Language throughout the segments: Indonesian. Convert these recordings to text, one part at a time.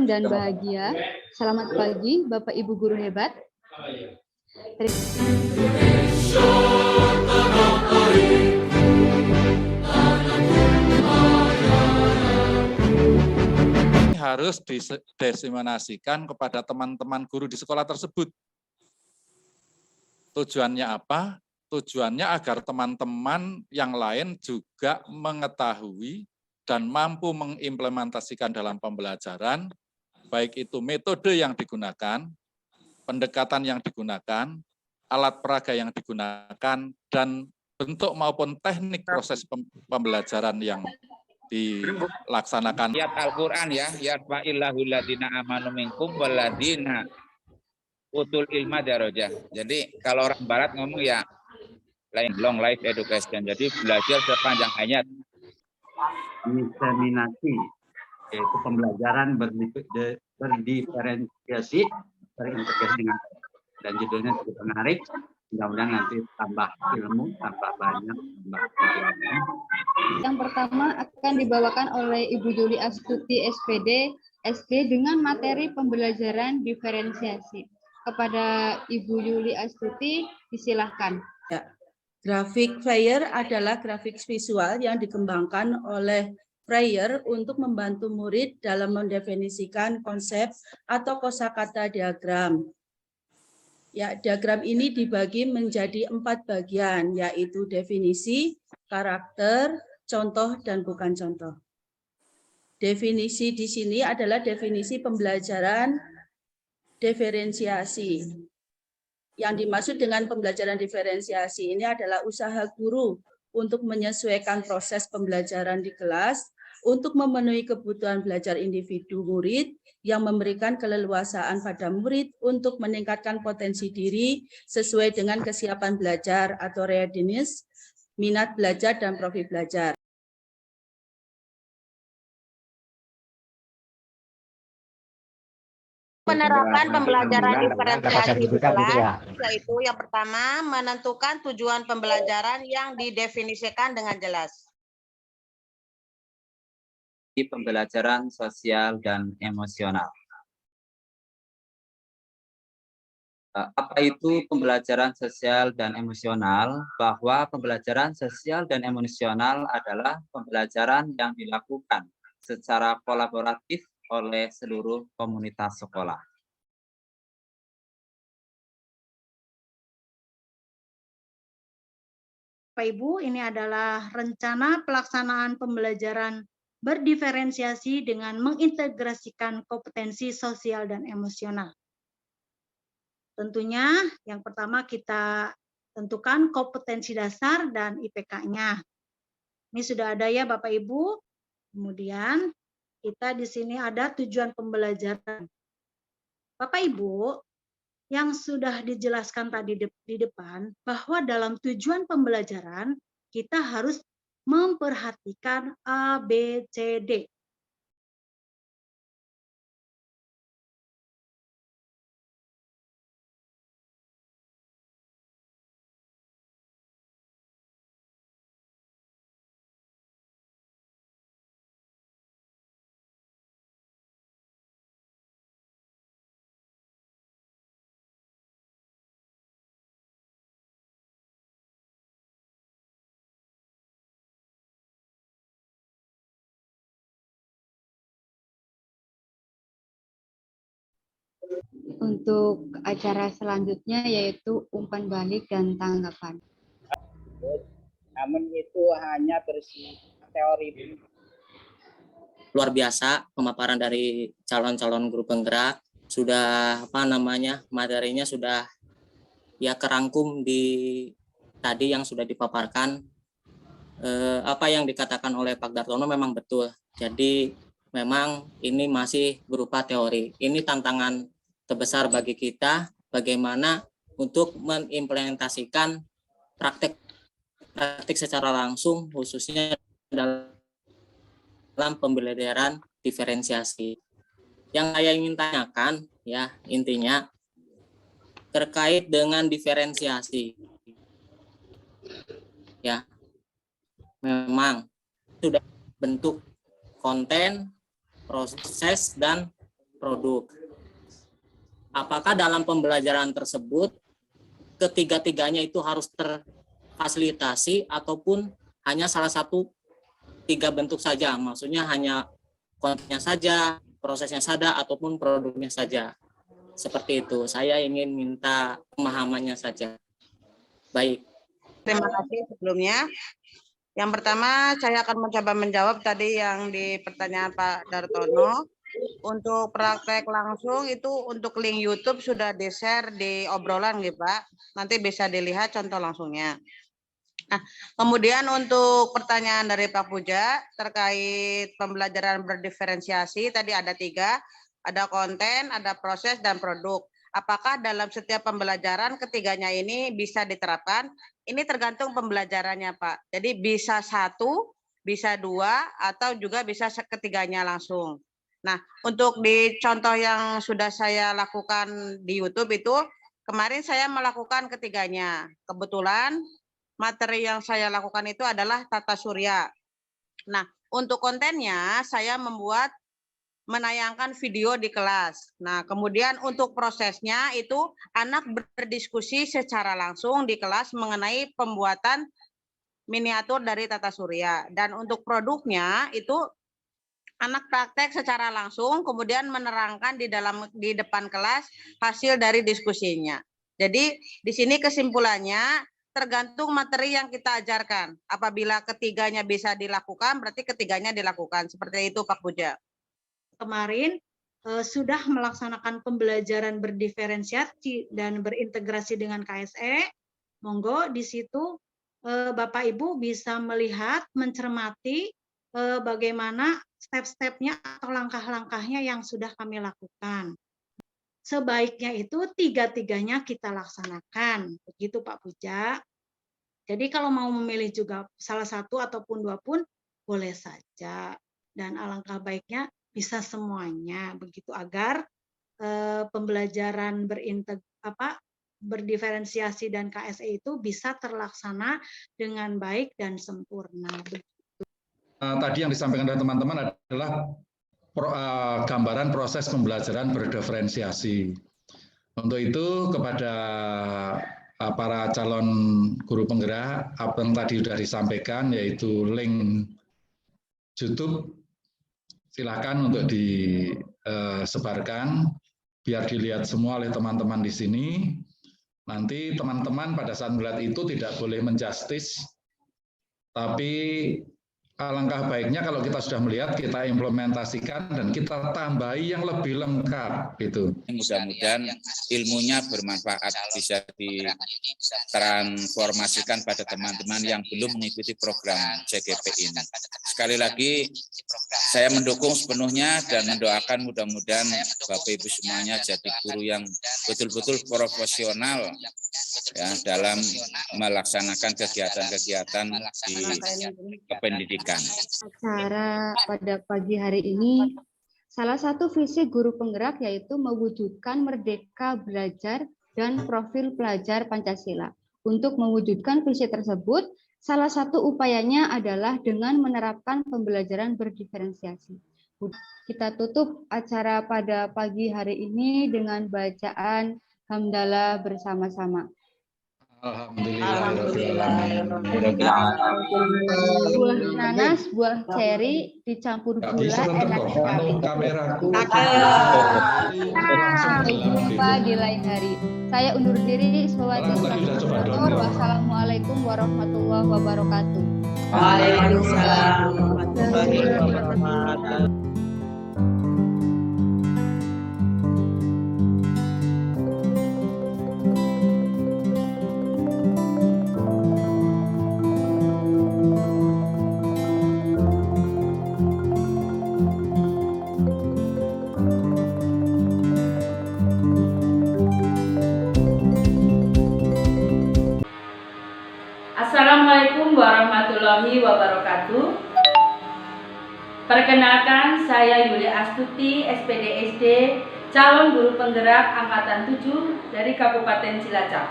dan bahagia. Selamat pagi, Bapak Ibu guru hebat. Harus didiseminasikan kepada teman-teman guru di sekolah tersebut. Tujuannya apa? Tujuannya agar teman-teman yang lain juga mengetahui dan mampu mengimplementasikan dalam pembelajaran, baik itu metode yang digunakan, pendekatan yang digunakan, alat peraga yang digunakan, dan bentuk maupun teknik proses pembelajaran yang dilaksanakan. Ayat Al-Quran ya, yarfa'illahul ladzina amanu minkum walladzina utul ilma darajah. Jadi kalau orang barat ngomong ya long life education. Jadi belajar sepanjang hayat. Diseminasi, yaitu pembelajaran berdiferensiasi, terintegrasi dengan, dan judulnya cukup menarik. Mudah-mudahan nanti tambah ilmu, tambah banyak, tambah pelajaran. Yang pertama akan dibawakan oleh Ibu Juli Astuti SPD SD dengan materi pembelajaran diferensiasi. Kepada Ibu Juli Astuti, disilahkan. Ya. Grafik Freyer adalah grafik visual yang dikembangkan oleh Freyer untuk membantu murid dalam mendefinisikan konsep atau kosakata diagram. Ya, diagram ini dibagi menjadi 4 bagian, yaitu definisi, karakter, contoh, dan bukan contoh. Definisi di sini adalah definisi pembelajaran diferensiasi. Yang dimaksud dengan pembelajaran diferensiasi ini adalah usaha guru untuk menyesuaikan proses pembelajaran di kelas untuk memenuhi kebutuhan belajar individu murid yang memberikan keleluasaan pada murid untuk meningkatkan potensi diri sesuai dengan kesiapan belajar atau readiness, minat belajar, dan profil belajar. Penerapan pembelajaran diferensiasi di kelas, yaitu yang pertama menentukan tujuan pembelajaran yang didefinisikan dengan jelas. Pembelajaran sosial dan emosional. Apa itu pembelajaran sosial dan emosional? Bahwa pembelajaran sosial dan emosional adalah pembelajaran yang dilakukan secara kolaboratif oleh seluruh komunitas sekolah. Bapak Ibu, ini adalah rencana pelaksanaan pembelajaran berdiferensiasi dengan mengintegrasikan kompetensi sosial dan emosional. Tentunya yang pertama kita tentukan kompetensi dasar dan IPK-nya. Ini sudah ada ya Bapak Ibu. Kemudian kita di sini ada tujuan pembelajaran. Bapak Ibu, yang sudah dijelaskan tadi di depan, bahwa dalam tujuan pembelajaran kita harus memperhatikan A, B, C, D. Untuk acara selanjutnya yaitu umpan balik dan tanggapan. Namun itu hanya bersih teori. Luar biasa pemaparan dari calon-calon guru penggerak, sudah materinya sudah ya kerangkum di tadi yang sudah dipaparkan. Apa yang dikatakan oleh Pak Dartono memang betul. Jadi memang ini masih berupa teori. Ini tantangan terbesar bagi kita, bagaimana untuk mengimplementasikan praktek secara langsung, khususnya dalam pembelajaran diferensiasi. Yang saya ingin tanyakan, ya intinya terkait dengan diferensiasi, ya memang sudah bentuk konten, proses, dan produk. Apakah dalam pembelajaran tersebut ketiga-tiganya itu harus terfasilitasi ataupun hanya salah satu 3 bentuk saja, maksudnya hanya kontennya saja, prosesnya saja, ataupun produknya saja. Seperti itu, saya ingin minta pemahamannya saja. Baik. Terima kasih sebelumnya. Yang pertama, saya akan mencoba menjawab tadi yang di pertanyaan Pak Dartono. Untuk praktek langsung itu untuk link YouTube sudah di-share di obrolan gitu Pak. Nanti bisa dilihat contoh langsungnya. Nah, kemudian untuk pertanyaan dari Pak Puja terkait pembelajaran berdiferensiasi tadi ada 3, ada konten, ada proses, dan produk. Apakah dalam setiap pembelajaran ketiganya ini bisa diterapkan? Ini tergantung pembelajarannya Pak. Jadi bisa 1, bisa 2, atau juga bisa ketiganya langsung. Nah, untuk di contoh yang sudah saya lakukan di YouTube itu, kemarin saya melakukan ketiganya. Kebetulan materi yang saya lakukan itu adalah tata surya. Nah, untuk kontennya saya menayangkan video di kelas. Nah, kemudian untuk prosesnya itu anak berdiskusi secara langsung di kelas mengenai pembuatan miniatur dari tata surya. Dan untuk produknya itu anak praktek secara langsung, kemudian menerangkan di depan kelas hasil dari diskusinya. Jadi di sini kesimpulannya tergantung materi yang kita ajarkan. Apabila ketiganya bisa dilakukan, berarti ketiganya dilakukan. Seperti itu Pak Puja. Kemarin sudah melaksanakan pembelajaran berdiferensiasi dan berintegrasi dengan KSE. Monggo di situ Bapak Ibu bisa melihat, mencermati bagaimana step-stepnya atau langkah-langkahnya yang sudah kami lakukan. Sebaiknya itu 3-tiganya kita laksanakan, begitu Pak Puja. Jadi kalau mau memilih juga salah satu ataupun 2 pun boleh saja. Dan alangkah baiknya bisa semuanya, begitu agar pembelajaran berdiferensiasi dan KSE itu bisa terlaksana dengan baik dan sempurna. Tadi yang disampaikan oleh teman-teman adalah gambaran proses pembelajaran berdiferensiasi. Untuk itu kepada para calon guru penggerak, apa yang tadi sudah disampaikan yaitu link YouTube, silakan untuk disebarkan biar dilihat semua oleh teman-teman di sini. Nanti teman-teman pada saat melihat itu tidak boleh menjustis, tapi alangkah baiknya kalau kita sudah melihat, kita implementasikan dan kita tambahi yang lebih lengkap gitu. Mudah-mudahan ilmunya bermanfaat, bisa ditransformasikan pada teman-teman yang belum mengikuti program CGP ini. Sekali lagi, saya mendukung sepenuhnya dan mendoakan mudah-mudahan Bapak Ibu semuanya jadi guru yang betul-betul profesional ya dalam melaksanakan kegiatan-kegiatan di kependidikan. Acara pada pagi hari ini, salah satu visi guru penggerak yaitu mewujudkan merdeka belajar dan profil pelajar Pancasila. Untuk mewujudkan visi tersebut, salah satu upayanya adalah dengan menerapkan pembelajaran berdiferensiasi. Kita tutup acara pada pagi hari ini dengan bacaan hamdalah bersama-sama. Buah nanas, buah ceri dicampur gula enak sekali. Sampai jumpa di lain hari. Saya undur diri. Wassalamualaikum warahmatullahi wabarakatuh. Waalaikumsalam warahmatullahi wabarakatuh. Assalamualaikum warahmatullahi wabarakatuh. Perkenalkan, saya Yuli Astuti, SPD SD, calon guru penggerak angkatan 7 dari Kabupaten Cilacap.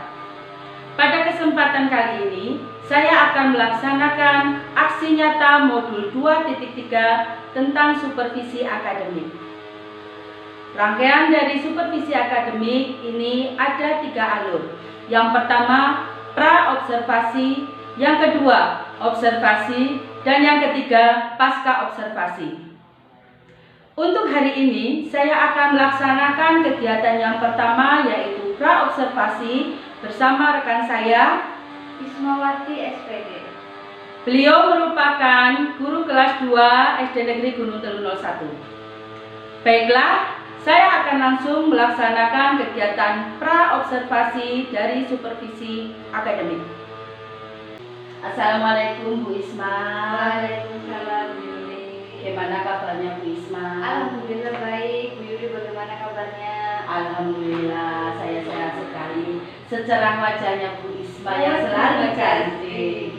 Pada kesempatan kali ini, saya akan melaksanakan aksi nyata modul 2.3 tentang supervisi akademik. Rangkaian dari supervisi akademik ini ada 3 alur. Yang pertama, pra-observasi, yang kedua, observasi, dan yang ketiga, pasca observasi. Untuk hari ini, saya akan melaksanakan kegiatan yang pertama, yaitu pra-observasi bersama rekan saya, Ismawati SPD. Beliau merupakan guru kelas 2 SD Negeri Gunung Telu 01. Baiklah, saya akan langsung melaksanakan kegiatan pra-observasi dari supervisi akademik. Assalamualaikum Bu Isma. Waalaikumsalam Bu Yuli. Bagaimana kabarnya Bu Isma? Alhamdulillah baik. Bu Yuli bagaimana kabarnya? Alhamdulillah, saya sehat sekali. Secerah wajahnya Bu Isma yang selalu cantik.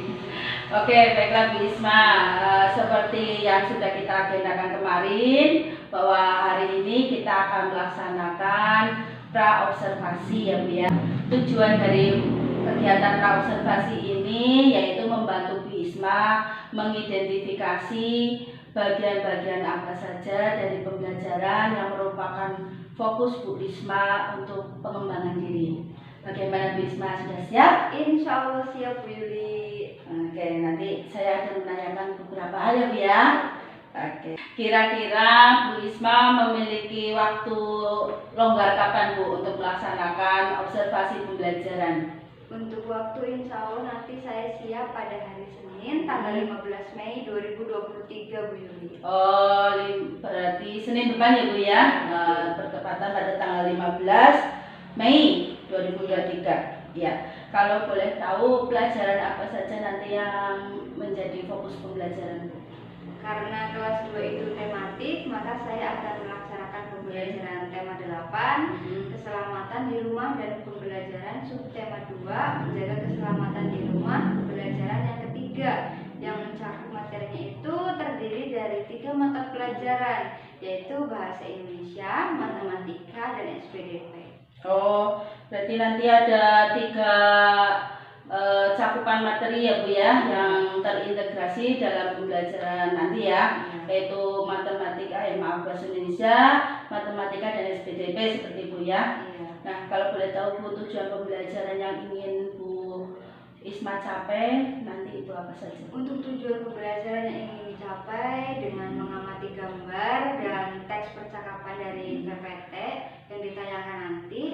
Oke, baiklah Bu Isma, seperti yang sudah kita agendakan kemarin, bahwa hari ini kita akan melaksanakan pra-observasi ya Bu ya. Tujuan dari kegiatan pra-observasi ini yaitu membantu Bu Isma mengidentifikasi bagian-bagian apa saja dari pembelajaran yang merupakan fokus Bu Isma untuk pengembangan diri. Bagaimana Bu Isma, sudah siap? Insya Allah siap Bu Yuli. Oke, nanti saya akan menanyakan beberapa hal ya Bu ya. Oke. Kira-kira Bu Isma memiliki waktu longgar kapan Bu untuk melaksanakan observasi pembelajaran? Untuk waktu insya Allah nanti saya siap pada hari Senin tanggal 15 Mei 2023 Bu Yuli. Oh, berarti Senin depan ya Bu ya. Bertepatan pada tanggal 15 Mei 2023. Ya, kalau boleh tahu pelajaran apa saja nanti yang menjadi fokus pembelajaran Bu? Karena kelas 2 itu tematik, maka saya akan melaksanakan pembelajaran tema 8, keselamatan di rumah, dan pembelajaran subtema 2, menjaga keselamatan di rumah. Pembelajaran yang ketiga yang mencakup materinya itu terdiri dari 3 mata pelajaran, yaitu bahasa Indonesia, matematika, dan SPDP. Oh, berarti nanti ada 3 cakupan materi ya Bu ya, yang terintegrasi dalam pembelajaran nanti ya, yaitu matematika, bahasa Indonesia, matematika, dan SPDP seperti Bu ya. Nah, kalau boleh tahu Bu, tujuan pembelajaran yang ingin Bu Isma capai nanti itu apa saja? Untuk tujuan pembelajaran yang ingin dicapai dengan mengamati gambar dan teks percakapan dari PPT yang ditayangkan nanti,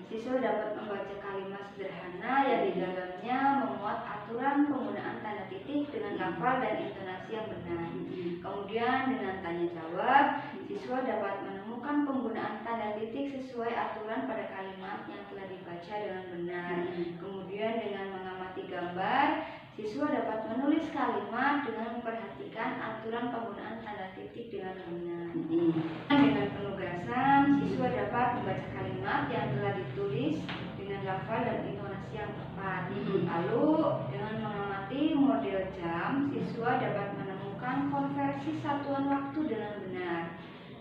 siswa dapat membaca kalimat sederhana yang di dalamnya memuat aturan penggunaan tanda titik dengan lafal dan intonasi yang benar. Kemudian dengan tanya jawab, siswa dapat menemukan penggunaan tanda titik sesuai aturan pada kalimat yang telah dibaca dengan benar. Kemudian dengan mengamati gambar, siswa dapat menulis kalimat dengan memperhatikan aturan penggunaan tanda titik dengan benar. Dengan penugasan, siswa dapat membaca kalimat yang telah ditulis dengan lafal dan intonasi yang tepat. Lalu dengan mengamati model jam, siswa dapat menemukan konversi satuan waktu dengan benar.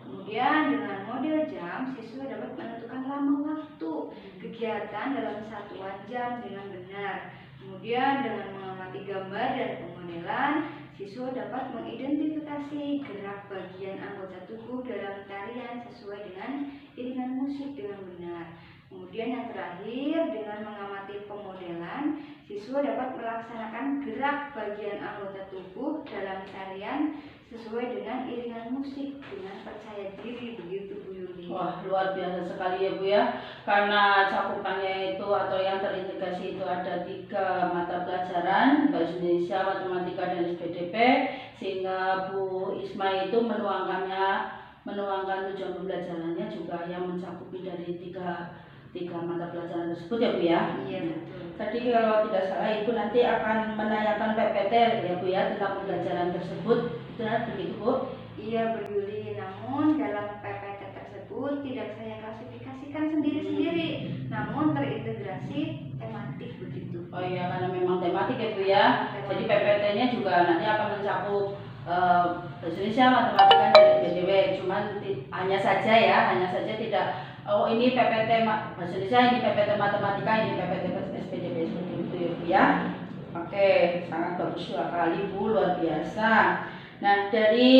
Kemudian dengan model jam, siswa dapat menentukan lama waktu kegiatan dalam satuan jam dengan benar. Kemudian dengan mengamati gambar dan pemodelan, siswa dapat mengidentifikasi gerak bagian anggota tubuh dalam tarian sesuai dengan iringan musik dengan benar. Kemudian yang terakhir, dengan mengamati pemodelan, siswa dapat melaksanakan gerak bagian anggota tubuh dalam tarian sesuai dengan iringan musik dengan percaya diri, begitu Bu Yuli. Wah, luar biasa sekali ya Bu ya. Karena cakupannya itu atau yang terintegrasi itu ada 3 mata pelajaran, bahasa Indonesia, matematika, dan SPDP, sehingga Bu Isma itu menuangkan tujuan pembelajarannya juga yang mencakupi dari tiga mata pelajaran tersebut ya Bu ya. Iya betul. Tadi kalau tidak salah Ibu nanti akan menanyakan PPT ya Bu ya tentang pembelajaran tersebut, benar begitu Bu? Iya Bu Yuli, namun dalam PPT tersebut tidak saya klasifikasikan sendiri-sendiri, namun terintegrasi tematik begitu. Oh iya, karena memang tematik ya Bu ya. Jadi PPT-nya juga nanti akan mencakup bahasa Indonesia, matematika, dan SPDP. Cuman hanya saja tidak ini PPT bahasa Indonesia, ini PPT matematika, ini PPT SPDP seperti itu ya Bu ya. Oke, sangat bagus sekali Bu, luar biasa. Nah, dari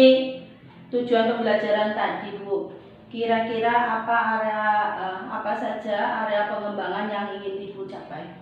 tujuan pembelajaran tadi Bu, kira-kira apa saja area pengembangan yang ingin Ibu capai?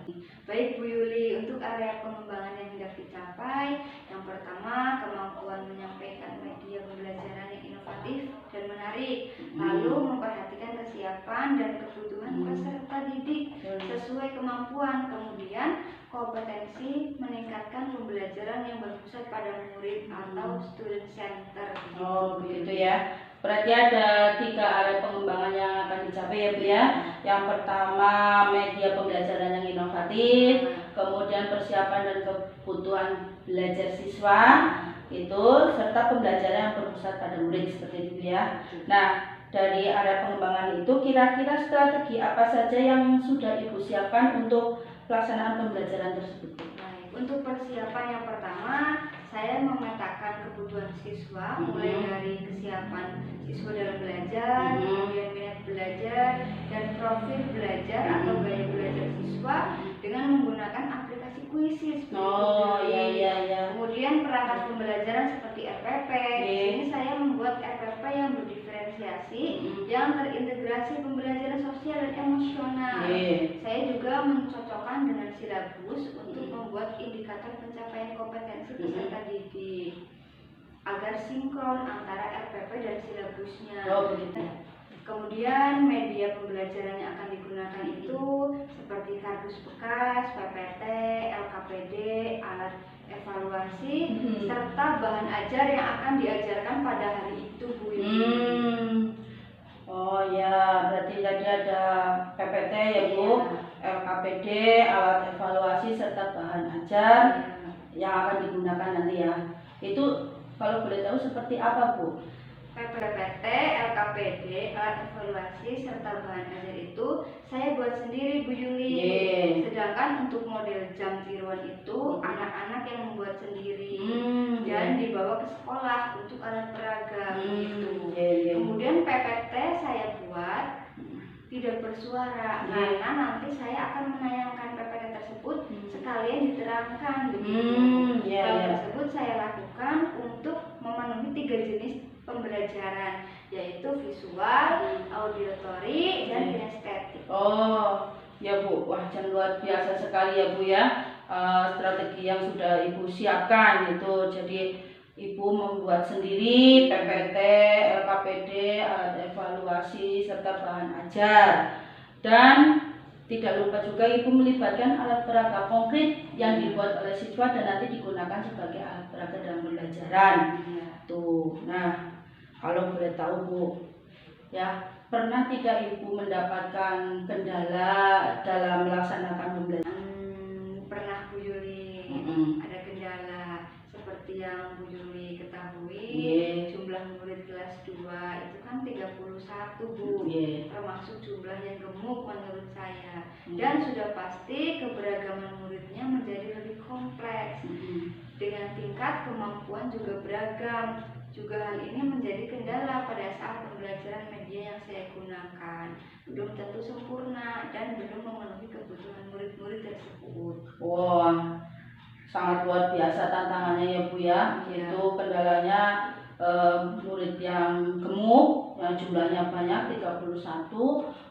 Baik Bu Yuli, untuk area pengembangan yang hendak dicapai, yang pertama kemampuan menyampaikan media pembelajaran yang inovatif dan menarik, lalu memperhatikan kesiapan dan kebutuhan peserta didik sesuai kemampuan, kemudian kompetensi meningkatkan pembelajaran yang berpusat pada murid atau student center. Oh begitu ya. Berarti ada 3 area pengembangan yang akan dicapai ya Bu ya. Yang pertama media pembelajaran yang inovatif, kemudian persiapan dan kebutuhan belajar siswa itu, serta pembelajaran yang berpusat pada murid seperti itu ya. Nah, dari area pengembangan itu kira-kira strategi apa saja yang sudah Ibu siapkan untuk pelaksanaan pembelajaran tersebut? Baik, untuk persiapan yang pertama, saya memetakan kebutuhan siswa mulai dari kesiapan siswa dalam belajar, kemudian minat belajar, dan profil belajar atau gaya belajar siswa dengan menggunakan aplikasi Quizzes. Oh iya. Kemudian perangkat pembelajaran seperti RPP. Di sini saya membuat RPP yang berdiferensiasi, yang terintegrasi pembelajaran sosial dan emosional. Saya juga mencocokkan dengan silabus untuk membuat indikator pencapaian kompetensi peserta didik agar sinkron antara RPP dan silabusnya. Oh begitu. Kemudian media pembelajaran yang akan digunakan itu seperti kardus bekas, PPT, LKPD, alat evaluasi, serta bahan ajar yang akan diajarkan pada hari itu Bu Yuli. Oh ya, berarti tadi ada PPT ya Bu, LKPD, alat evaluasi, serta bahan ajar yang akan digunakan nanti ya. Itu kalau boleh tahu seperti apa Bu? PPT, LKPD, alat evaluasi, serta bahan ajar itu saya buat sendiri Bu Yuli. Sedangkan untuk model jam tiruan itu anak-anak yang membuat sendiri dan dibawa ke sekolah untuk alat peraga gitu. Kemudian PPT saya buat tidak bersuara karena nanti saya akan menayangkan PPT tersebut sekalian diterangkan begitu. Hal tersebut saya lakukan untuk memenuhi 3 jenis pembelajaran, yaitu visual, auditory, dan kinestetik. Oh ya Bu, wah jangan luar biasa sekali ya Bu ya, strategi yang sudah Ibu siapkan itu. Jadi Ibu membuat sendiri PPT, LKPD, alat evaluasi, serta bahan ajar. Dan tidak lupa juga Ibu melibatkan alat peraga konkret yang dibuat oleh siswa dan nanti digunakan sebagai alat peraga dalam pembelajaran. Tuh, nah kalau boleh tahu Bu, ya pernah tidak Ibu mendapatkan kendala dalam melaksanakan pembelajaran? Pernah Bu Yuli, ada kendala seperti yang Bu Yuli ketahui, jumlah murid kelas 2 itu kan 31 Bu, termasuk jumlah yang gemuk menurut saya. Dan sudah pasti keberagaman muridnya menjadi lebih kompleks, dengan tingkat kemampuan juga beragam. Juga hal ini menjadi kendala pada saat pembelajaran media yang saya gunakan. Belum tentu sempurna dan belum memenuhi kebutuhan murid-murid tersebut. Wah, sangat luar biasa tantangannya ya Bu ya. Itu kendalanya murid yang gemuk, yang jumlahnya banyak 31,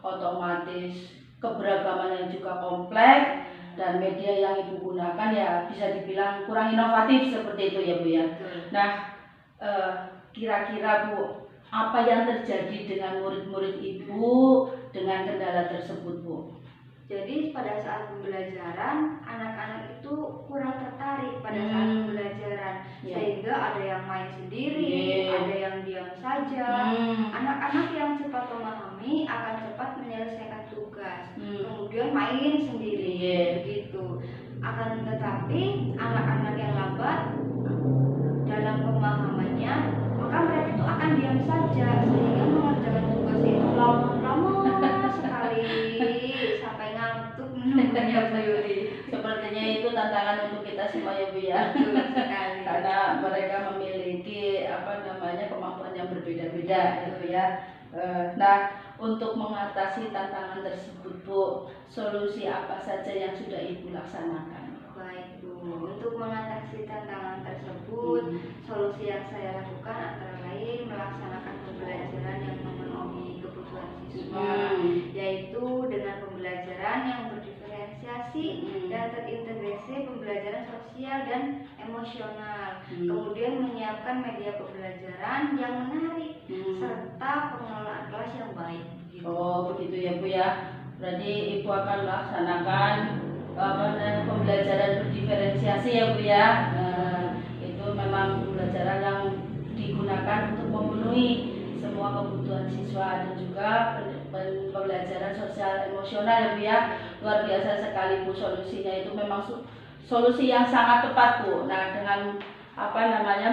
otomatis keberagamannya juga kompleks, dan media yang Ibu gunakan ya bisa dibilang kurang inovatif seperti itu ya Bu ya. Nah, kira-kira Bu, apa yang terjadi dengan murid-murid Ibu dengan kendala tersebut Bu? Jadi pada saat pembelajaran anak-anak itu kurang tertarik pada saat pembelajaran, sehingga ada yang main sendiri, ada yang diam saja. Anak-anak yang cepat memahami akan cepat menyelesaikan tugas, kemudian main sendiri begitu. Akan tetapi anak-anak yang lambat dalam pemahamannya, maka mereka itu akan diam saja sehingga mengerjakan tugas itu lama sekali sampai ngantuk menunggunya Bu Yuli. Sepertinya itu tantangan untuk kita semua ya Bu ya. Karena mereka memiliki kemampuan yang berbeda-beda gitu ya. Nah, untuk mengatasi tantangan tersebut Bu, solusi apa saja yang sudah Ibu laksanakan? Baik Bu, untuk mengatasi tantangan tersebut, solusi yang saya lakukan antara lain melaksanakan pembelajaran yang memenuhi yaitu dengan pembelajaran yang berdiferensiasi dan terintegrasi pembelajaran sosial dan emosional. Kemudian menyiapkan media pembelajaran yang menarik serta pengelolaan kelas yang baik. Gitu. Oh begitu ya Bu ya. Berarti Ibu akan melaksanakan pembelajaran berdiferensiasi ya Bu ya. Itu memang pembelajaran yang digunakan untuk memenuhi semua kebutuhan siswa dan juga pembelajaran sosial emosional ya Bu ya. Luar biasa sekali Bu, solusinya itu memang solusi yang sangat tepat Bu. Nah dengan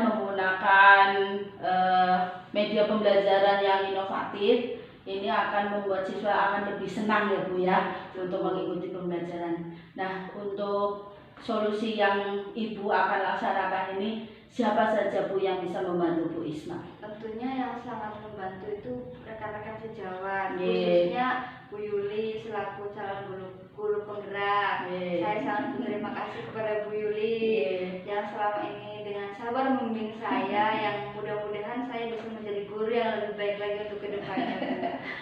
menggunakan media pembelajaran yang inovatif, ini akan membuat siswa akan lebih senang ya Bu ya untuk mengikuti pembelajaran. Nah untuk solusi yang Ibu akan laksanakan ini, siapa saja Bu yang bisa membantu Bu Isma? Tentunya yang sangat membantu itu rekan-rekan sejawat, khususnya Bu Yuli selaku calon guru penggerak. Saya sangat berterima kasih kepada Bu Yuli yang selama ini dengan sabar membimbing saya, yang mudah-mudahan saya bisa menjadi guru yang lebih baik lagi untuk kedepannya.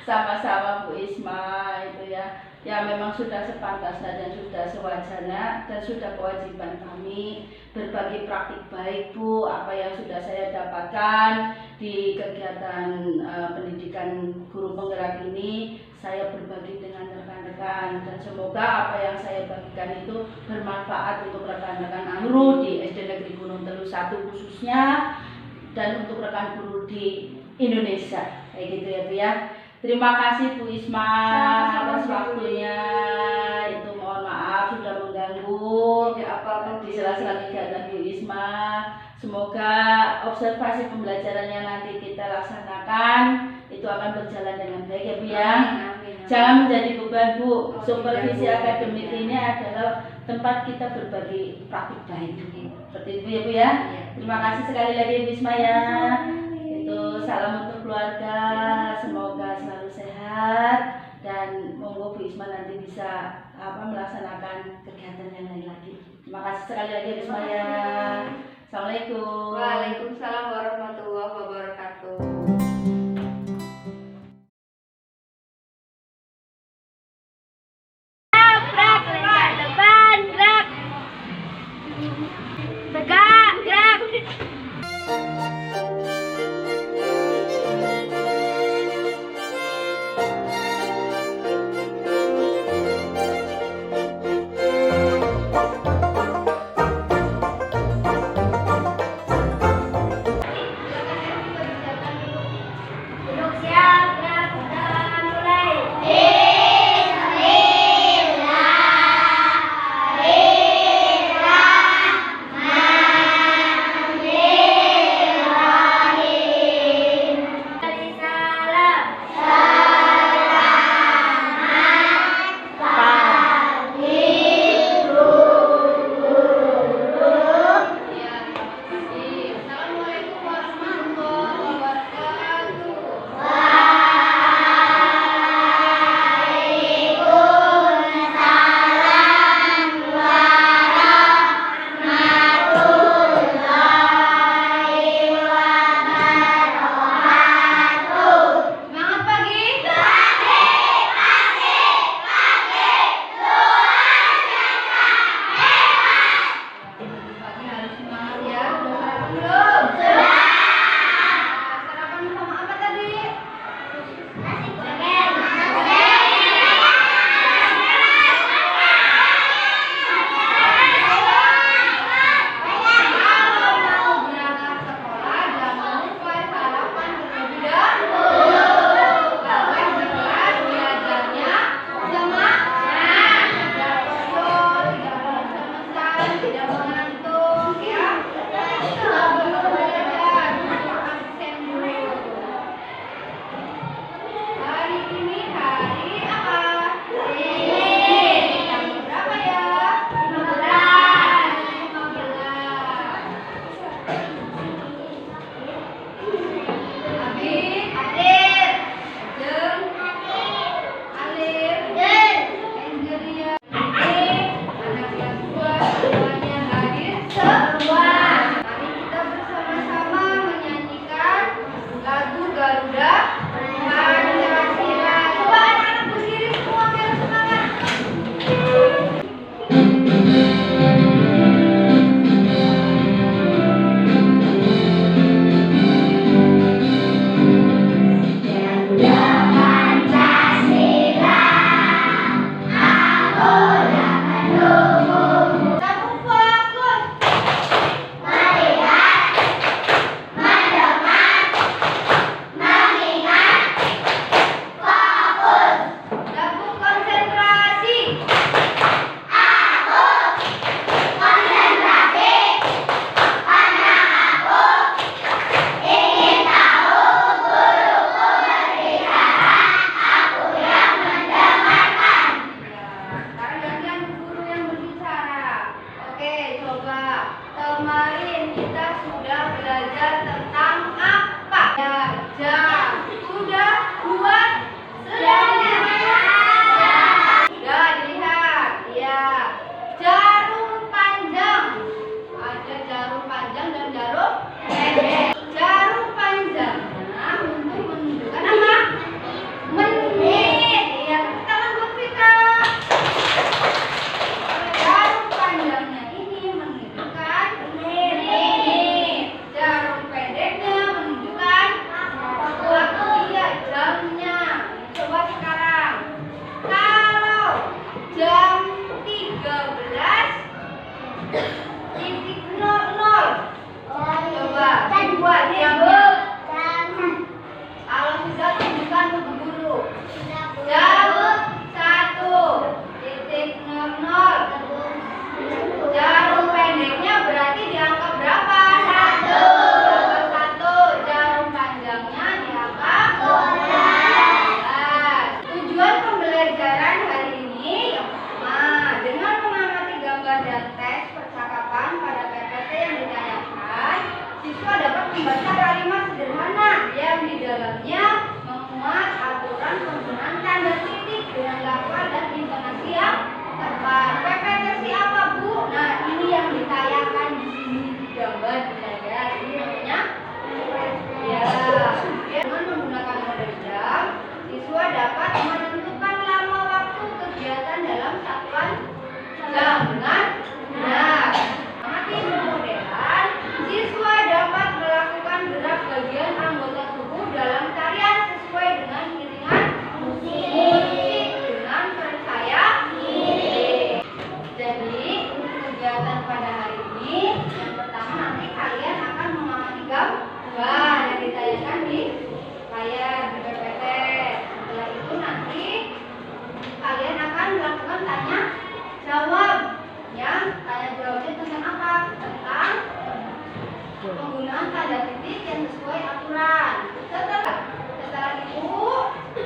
Sama-sama Bu Isma itu ya. Ya memang sudah sepantasnya dan sudah sewajarnya dan sudah kewajiban kami berbagi praktik baik Bu, apa yang sudah saya dapatkan di kegiatan pendidikan guru penggerak ini, saya berbagi dengan rekan-rekan dan semoga apa yang saya bagikan itu bermanfaat untuk rekan-rekan guru di SD Negeri Gunung Telu 1 khususnya dan untuk rekan guru di Indonesia, kayak gitu ya Bu ya. Terima kasih Bu Isma atas waktunya. Itu mohon maaf sudah mengganggu di sela-sela kegiatan Bu Isma. Semoga observasi pembelajarannya nanti kita laksanakan itu akan berjalan dengan baik ya Bu ya. Jangan menjadi beban Bu. Supervisi akademik ini adalah tempat kita berbagi praktik baik. Seperti itu ya Bu ya. Terima kasih sekali lagi Bu Isma ya. Itu salam untuk keluarga, semoga selalu sehat dan monggo Bu Isma nanti bisa melaksanakan kegiatan yang lain lagi. Terima kasih sekali lagi Bu Isma ya. Assalamualaikum. Waalaikumsalam warahmatullahi wabarakatuh. Gerak, lengkap depan, gerak. Tegak, gerak. dengan lafal dan intonasi yang tepat. PPT apa, Bu? Nah, ini yang ditayangkan di sini di gambar ya. Ini namanya ya. Dengan menggunakan model jam, siswa dapat menentukan lama waktu kegiatan dalam satuan jam dengan benar. Mati modelan, siswa dapat melakukan gerak bagian anggota tubuh dalam tarian sesuai dengan iringan musik dengan percaya diri. Jadi untuk kegiatan pada hari ini, yang pertama nanti kalian akan mengamati gambar yang ditayangkan di layar di PPT. Setelah itu nanti kalian akan melakukan tanya jawab. Yang tanya jawabnya tentang apa? Tentang penggunaan tanda titik yang sesuai aturan. Setelah itu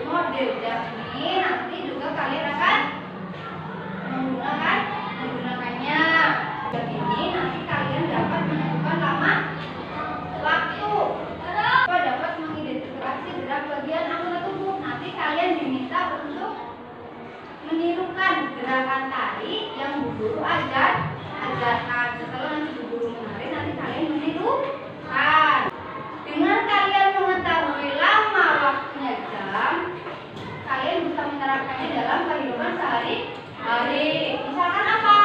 model jam ini nanti juga kalian akan menggunakannya. Jam ini nanti kalian dapat menentukan lama waktu. Dapat mengidentifikasi gerak bagian anggota tubuh. Nanti kalian diminta untuk menirukan gerakan tari yang Bu Guru ajarkan. Setelah nanti Bu Guru menari, nanti kalian menirukan. Dengan kalian mengetahui lama waktunya jam, kalian bisa menerapkannya dalam kehidupan sehari-hari. Misalkan apa?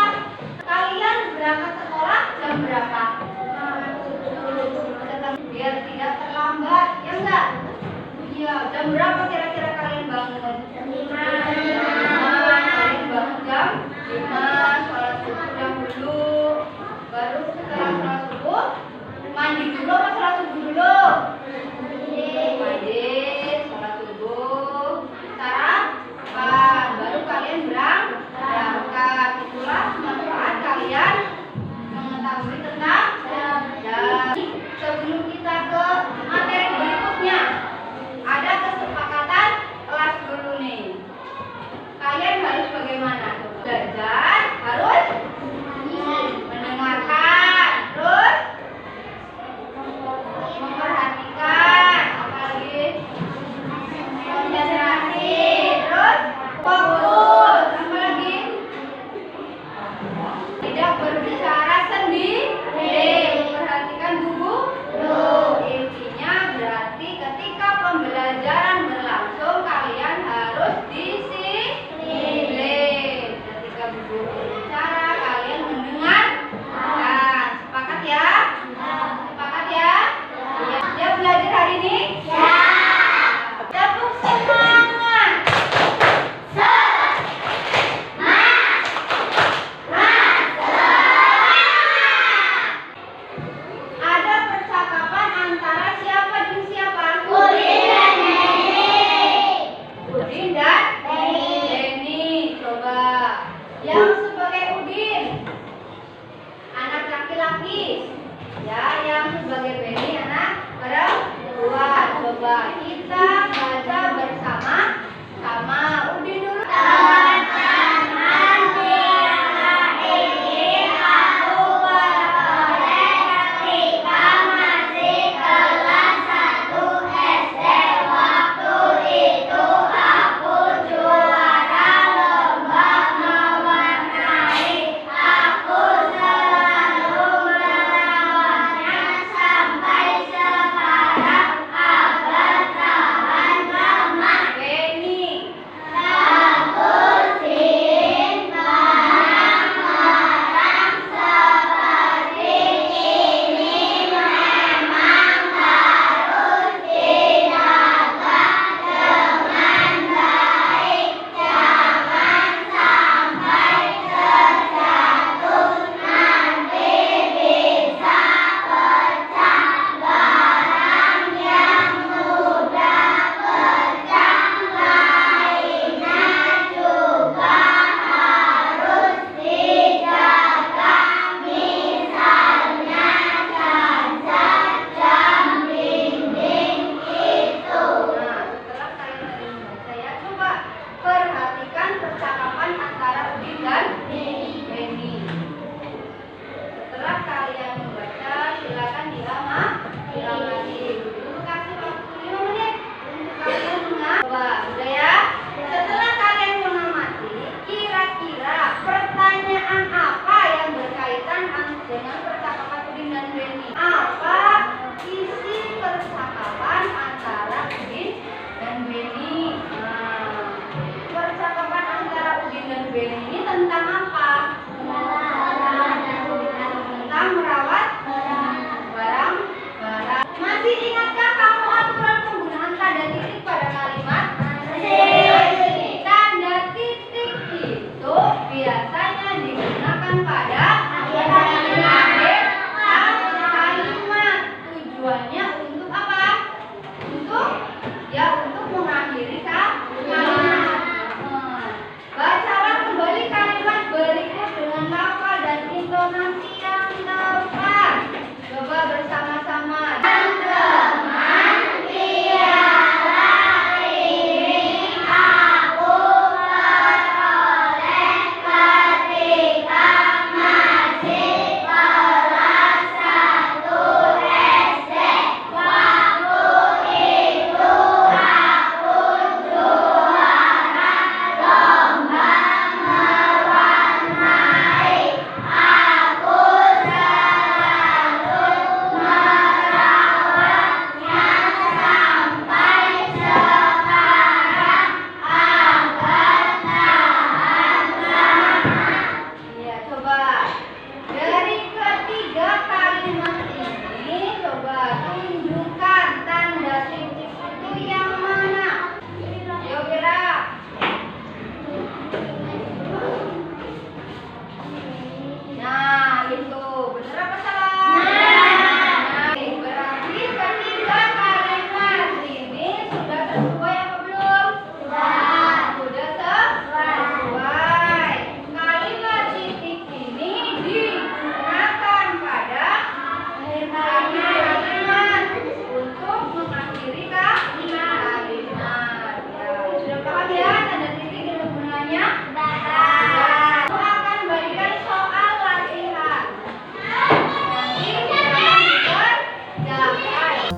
Kalian berangkat sekolah jam berapa? Biar tidak terlambat, ya enggak? Iya, jam berapa kira-kira kalian bangun? Jam 5, sholat subuh dahulu, baru setelah sholat subuh mandi dulu apa sholat subuh dulu? Mandi, sholat subuh, sarapan, baru kalian berangkat. Itulah manfaat kalian mengetahui tentang jam. Sebelum kita ke materi berikutnya, ada kesepakatan Beli ini tentang apa? Tentang merawat barang. Masih ingatkah kamu aturan penggunaan tanda titik pada kalimat? Tanda titik itu biasanya digunakan pada kalimat. Tujuannya untuk apa? Untuk mengakhiri kalimat. Bacalah kembali kalimat berikut dengan lafal dan intonasi yang tepat. Coba bersama-sama. Teman tiada ini aku peroleh ketika masih kelas 1 SD. Waktu itu aku juara lomba mewarnai. Aku selalu merawatnya sampai sekarang agar tahan lama. Ya, coba dari ketiga kalimat ini coba tunjukkan tanda titik itu yang mana. Ayo gerak. Nah, itu benar apa salah? Nah, berarti ketiga kalimat ini sudah sesuai apa belum? Sudah sesuai. Kalimat titik ini digunakan pada akhir kalimat untuk mengakhiri kalimat. Ya, sudah paham ya tanda titik dan gunanya? Aku akan berikan soal latihan. Nanti kita kerjakan.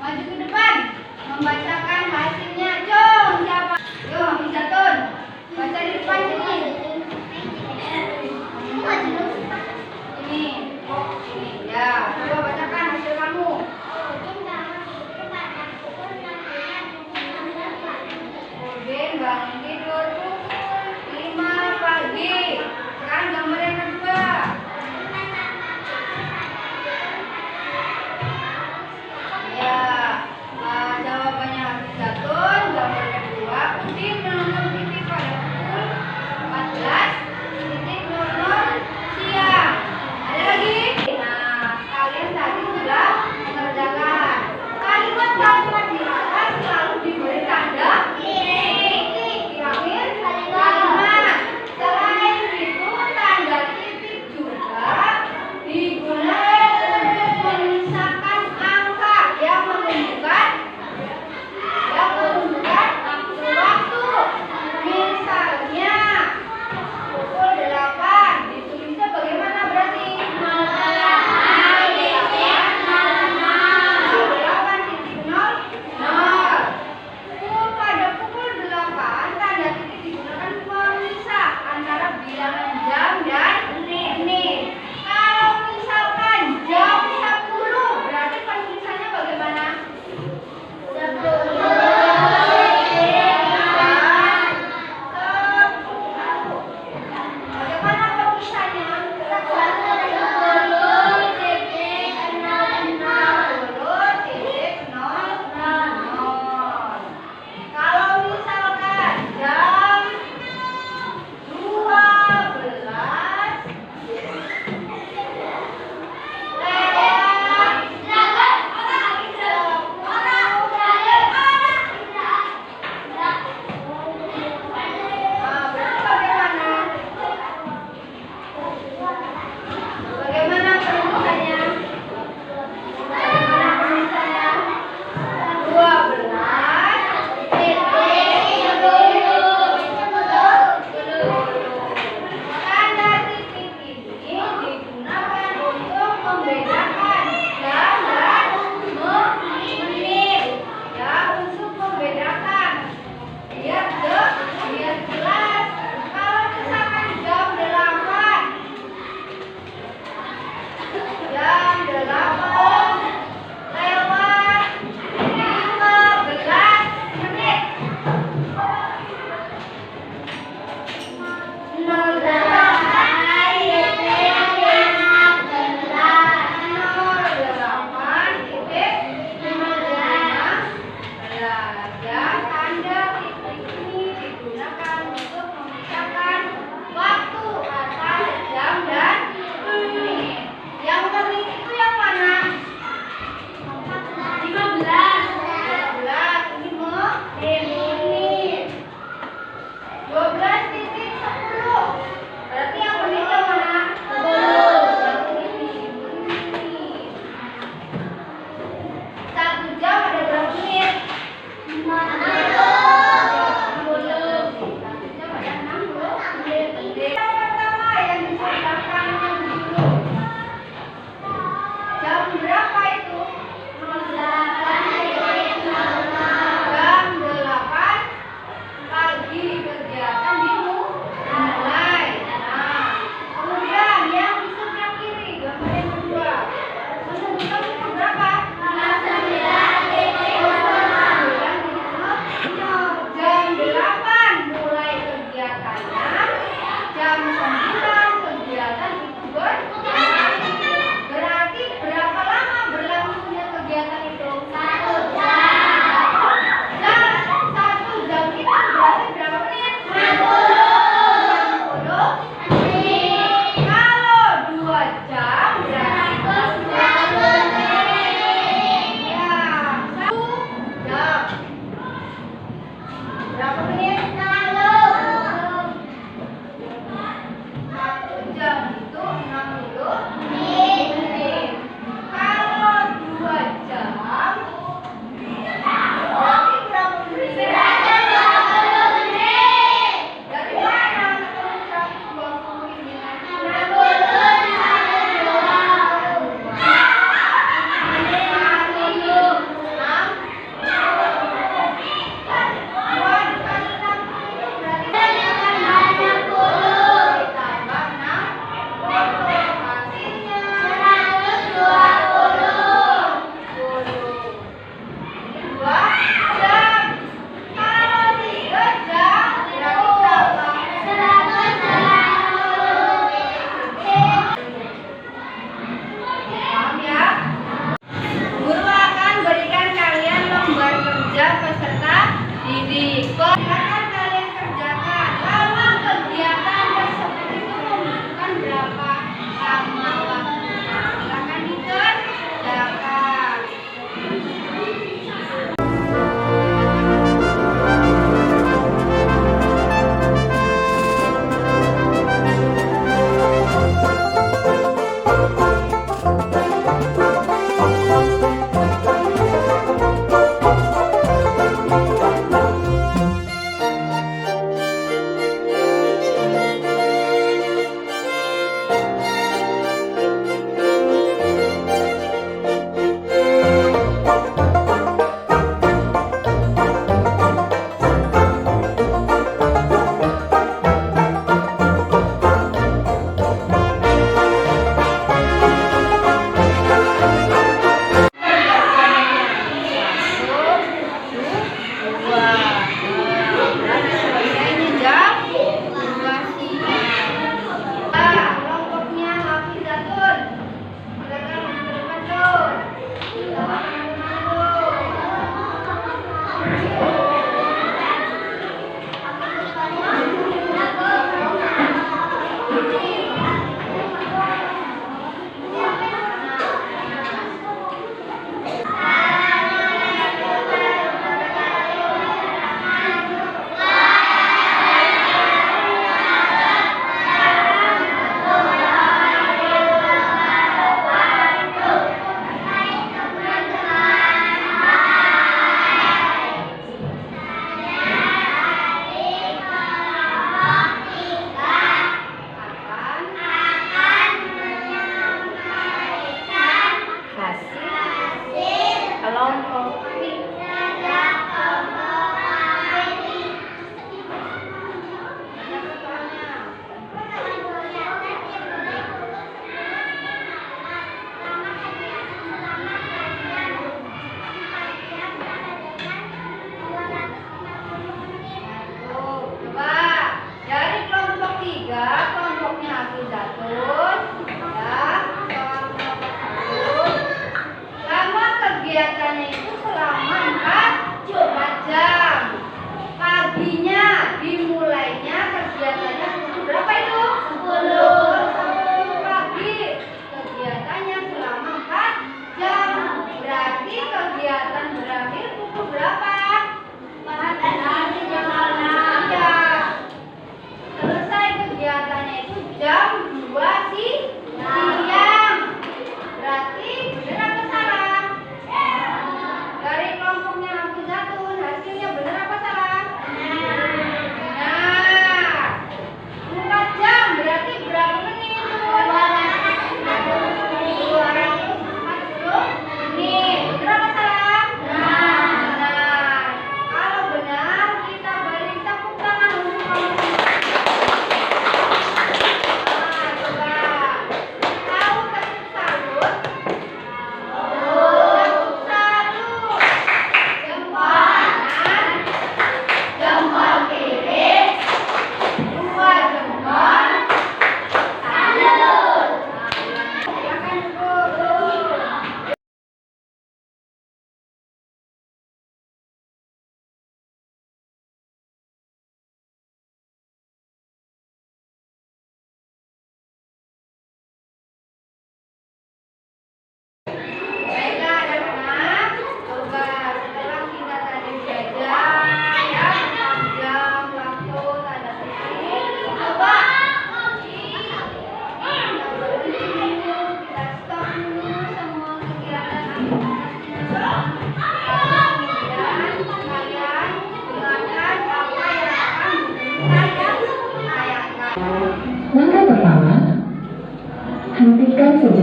Maju ke depan, membacakan hasilnya. Jom, siapa? Yo, bisa Tun. Baca di depan sini. Ini. Ya, coba bacakan hasil kamu. Udin bangun tidur pukul 5 pagi. Sekarang gambar yang kedua. Ya, jawabannya habis jatuh. Gambar kedua, Udin menonton TV pada pukul 14.00 siang. Ada lagi? Nah, kalian tadi sudah mengerjakan. Kalimat-kalimat di atas selalu diberi tanda titik. Kira-kira menit lalu. 1 jam itu 60 menit. Kalau 2 jam berarti berapa menit? 120 menit. Dari mana 120 menit? 60.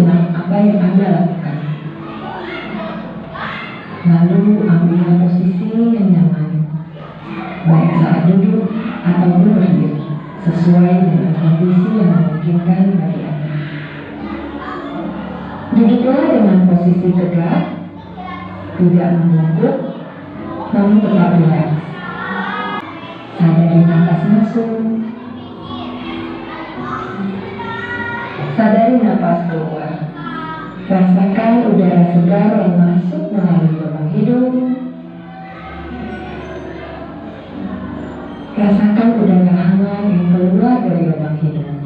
dengan apa yang Anda lakukan. Lalu ambillah posisi yang nyaman, baik saat duduk ataupun berdiri, sesuai dengan kondisi yang memungkinkan bagi Anda. Duduklah dengan posisi tegak, tidak membungkuk, namun tetap rileks. Sadari nafas masuk, sadari nafas keluar. Rasakan udara segar yang masuk melalui lubang hidung. Rasakan udara hangat yang keluar dari lubang hidung.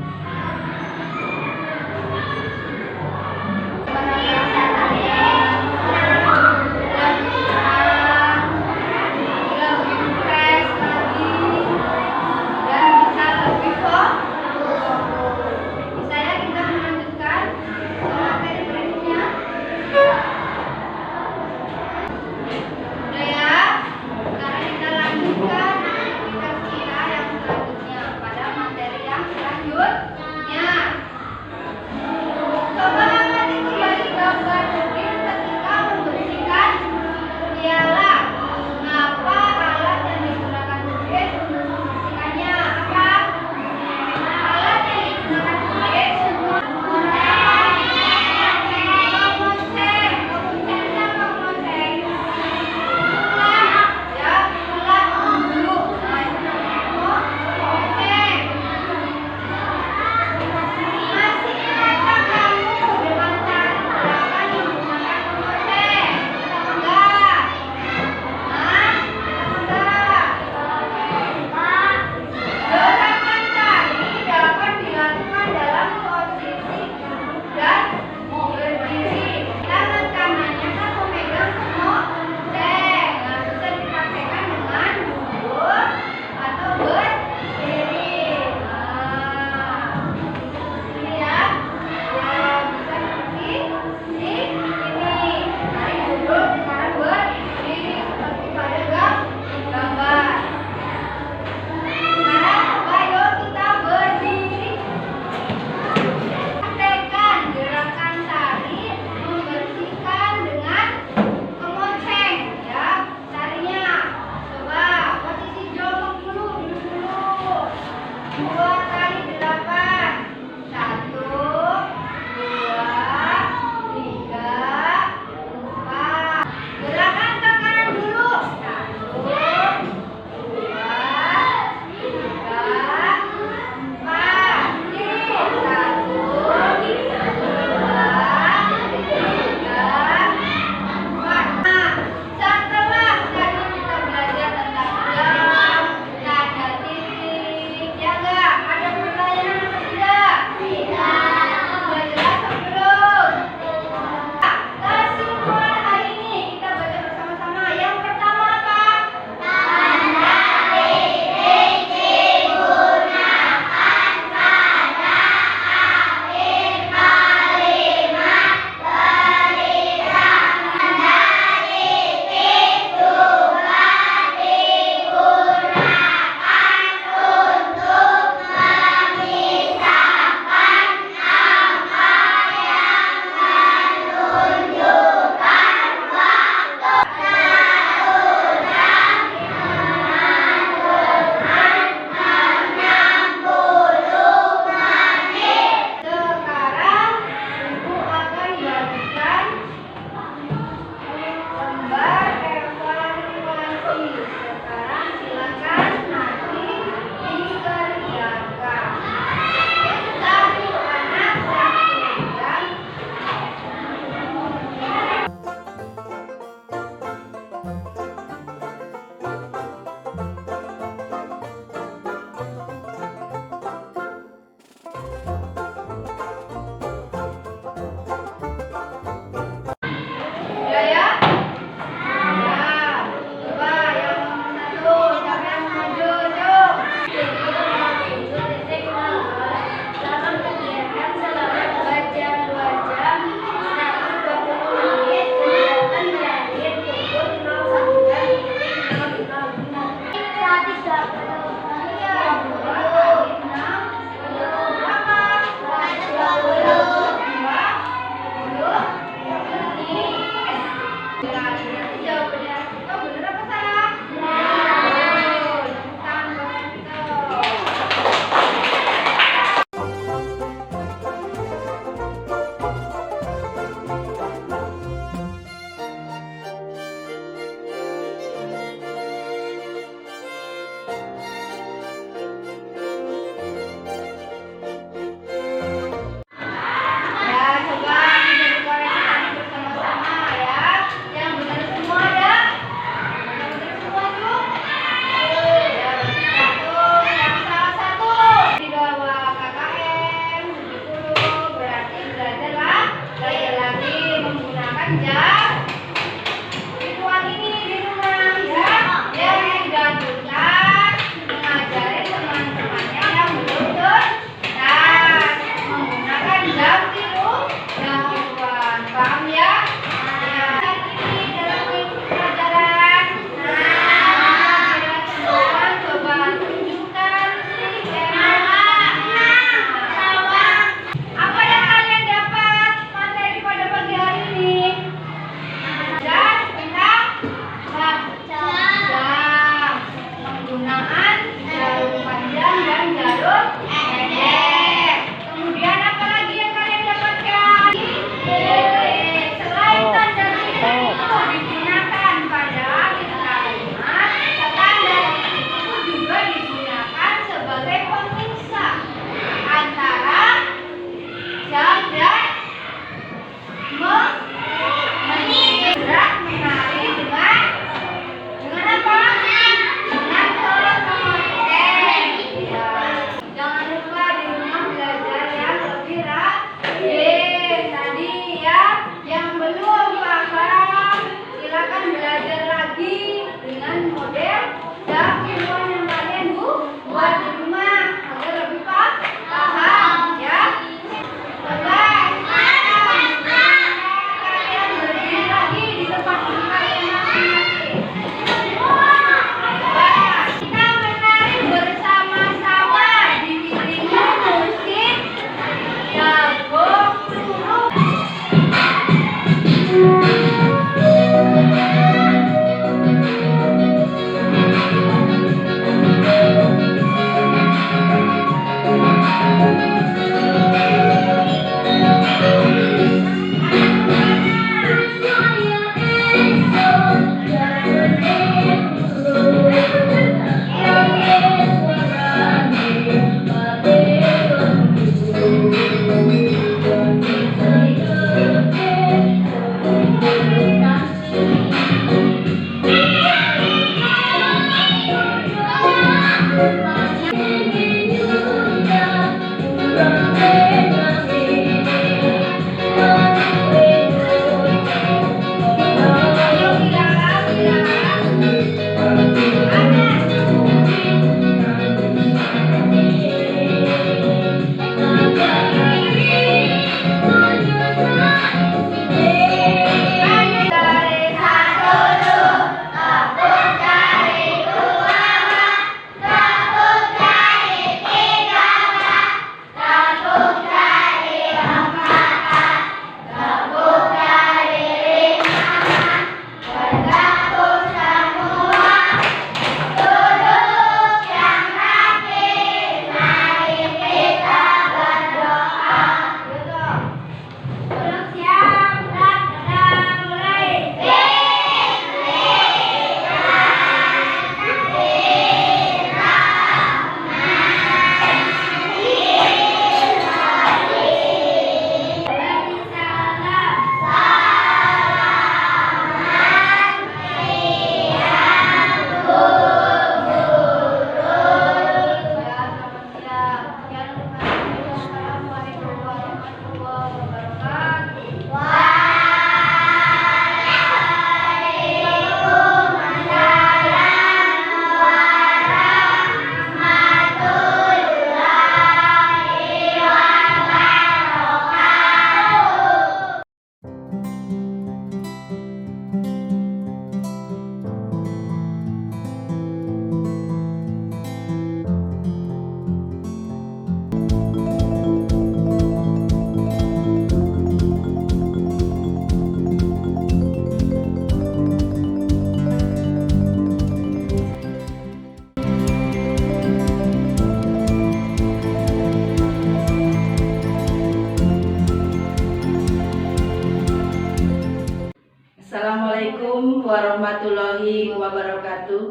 warahmatullahi wabarakatuh.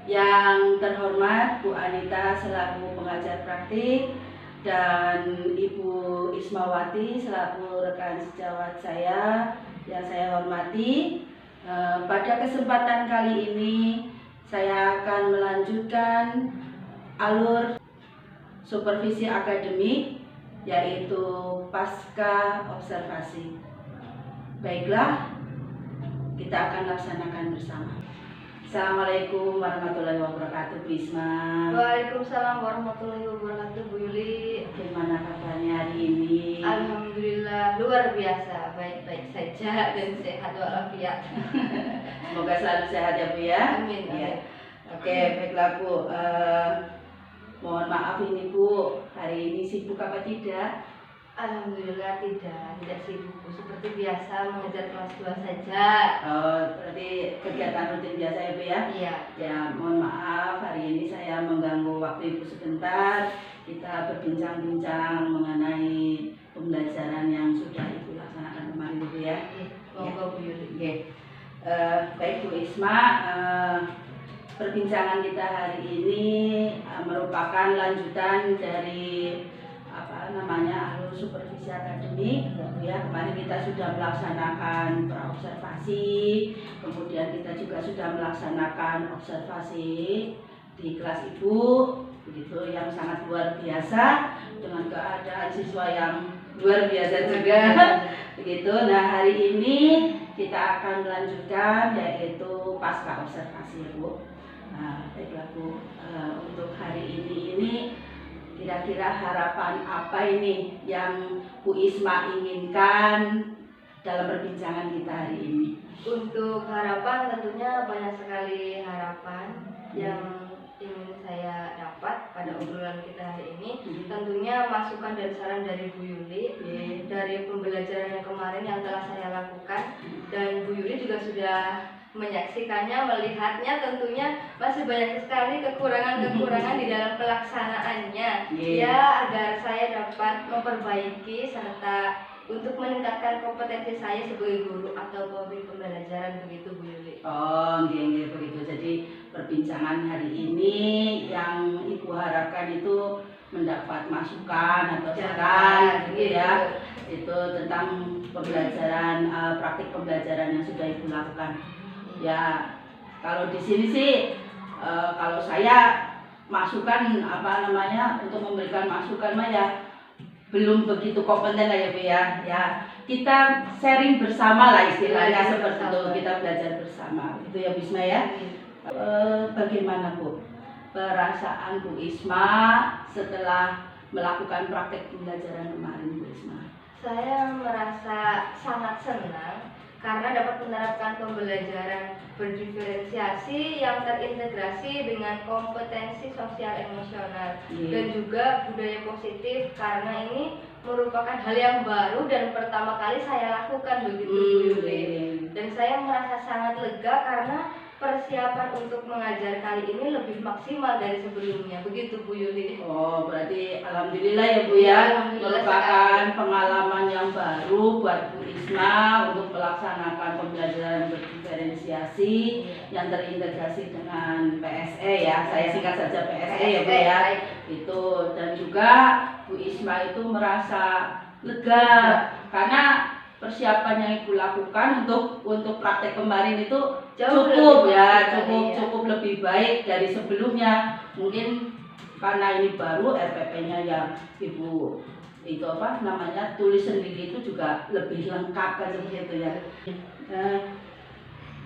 Yang terhormat Bu Anita selaku pengajar praktik dan Ibu Ismawati selaku rekan sejawat saya yang saya hormati. Pada kesempatan kali ini saya akan melanjutkan alur supervisi akademik yaitu pasca observasi. Baiklah, kita akan laksanakan bersama. Assalamualaikum warahmatullahi wabarakatuh, Bu Isma. Waalaikumsalam warahmatullahi wabarakatuh, Bu Yuli. Bagaimana kabarnya hari ini? Alhamdulillah luar biasa, baik-baik saja dan sehat walafiat. Semoga selalu sehat ya Bu ya. Amin. Ya. Oke, baiklah Bu. Mohon maaf ini Bu, hari ini sibuk apa tidak? Alhamdulillah tidak sibuk, seperti biasa mengejar kelas 2 saja. Oh, berarti kegiatan rutin biasa ya Bu ya? Iya. Ya, mohon maaf hari ini saya mengganggu waktu Ibu sebentar. Kita berbincang-bincang mengenai pembelajaran yang sudah Ibu laksanakan kemarin Bu ya. Monggo Bu Yuli. Oke. Baik Bu Isma, perbincangan kita hari ini merupakan lanjutan dari alur supervisi akademik ya. Kemarin kita sudah melaksanakan praobservasi, kemudian kita juga sudah melaksanakan observasi di kelas Ibu, begitu, yang sangat luar biasa dengan keadaan siswa yang luar biasa juga. Begitu. Nah, hari ini kita akan melanjutkan yaitu pasca observasi ya Bu. Nah, baiklah Bu, untuk hari ini kira-kira harapan apa ini yang Bu Isma inginkan dalam perbincangan kita hari ini? Untuk harapan tentunya banyak sekali harapan yang ingin saya dapat pada obrolan kita hari ini. Tentunya masukan dan saran dari Bu Yuli, dari pembelajaran yang kemarin yang telah saya lakukan, dan Bu Yuli juga sudah menyaksikannya, melihatnya, tentunya masih banyak sekali kekurangan-kekurangan di dalam pelaksanaannya. Ya, agar saya dapat memperbaiki serta untuk meningkatkan kompetensi saya sebagai guru atau pemberi pembelajaran, begitu Bu Yuli. Oh, nggih begitu. Jadi perbincangan hari ini yang Ibu harapkan itu mendapat masukan atau saran gitu ya. Itu tentang pembelajaran, praktik pembelajaran yang sudah Ibu lakukan. Ya, kalau di sini sih kalau saya masukan untuk memberikan masukan mah ya belum begitu kompeten lah ya Bu ya. Ya, kita sharing bersama lah istilahnya seperti itu, kita belajar bersama. Itu ya Bu Isma ya. Bagaimana Bu perasaan Bu Isma setelah melakukan praktek pembelajaran kemarin Bu Isma? Saya merasa sangat senang karena dapat menerapkan pembelajaran berdiferensiasi yang terintegrasi dengan kompetensi sosial emosional dan juga budaya positif, karena ini merupakan hal yang baru dan pertama kali saya lakukan, begitu Bu Yuli. Dan saya merasa sangat lega karena persiapan untuk mengajar kali ini lebih maksimal dari sebelumnya, begitu Bu Yuli. Oh, berarti alhamdulillah ya Bu ya, merupakan pengalaman yang baru buat Bu Isma untuk melaksanakan pembelajaran berdiferensiasi yang terintegrasi dengan PSE ya. Saya singkat saja PSE ya Bu ya. Itu, dan juga Bu Isma itu merasa lega karena persiapan yang Ibu lakukan untuk praktek kemarin itu cukup lebih baik dari sebelumnya. Mungkin karena ini baru, RPP-nya yang Ibu tulis sendiri itu juga lebih lengkap kan seperti itu ya.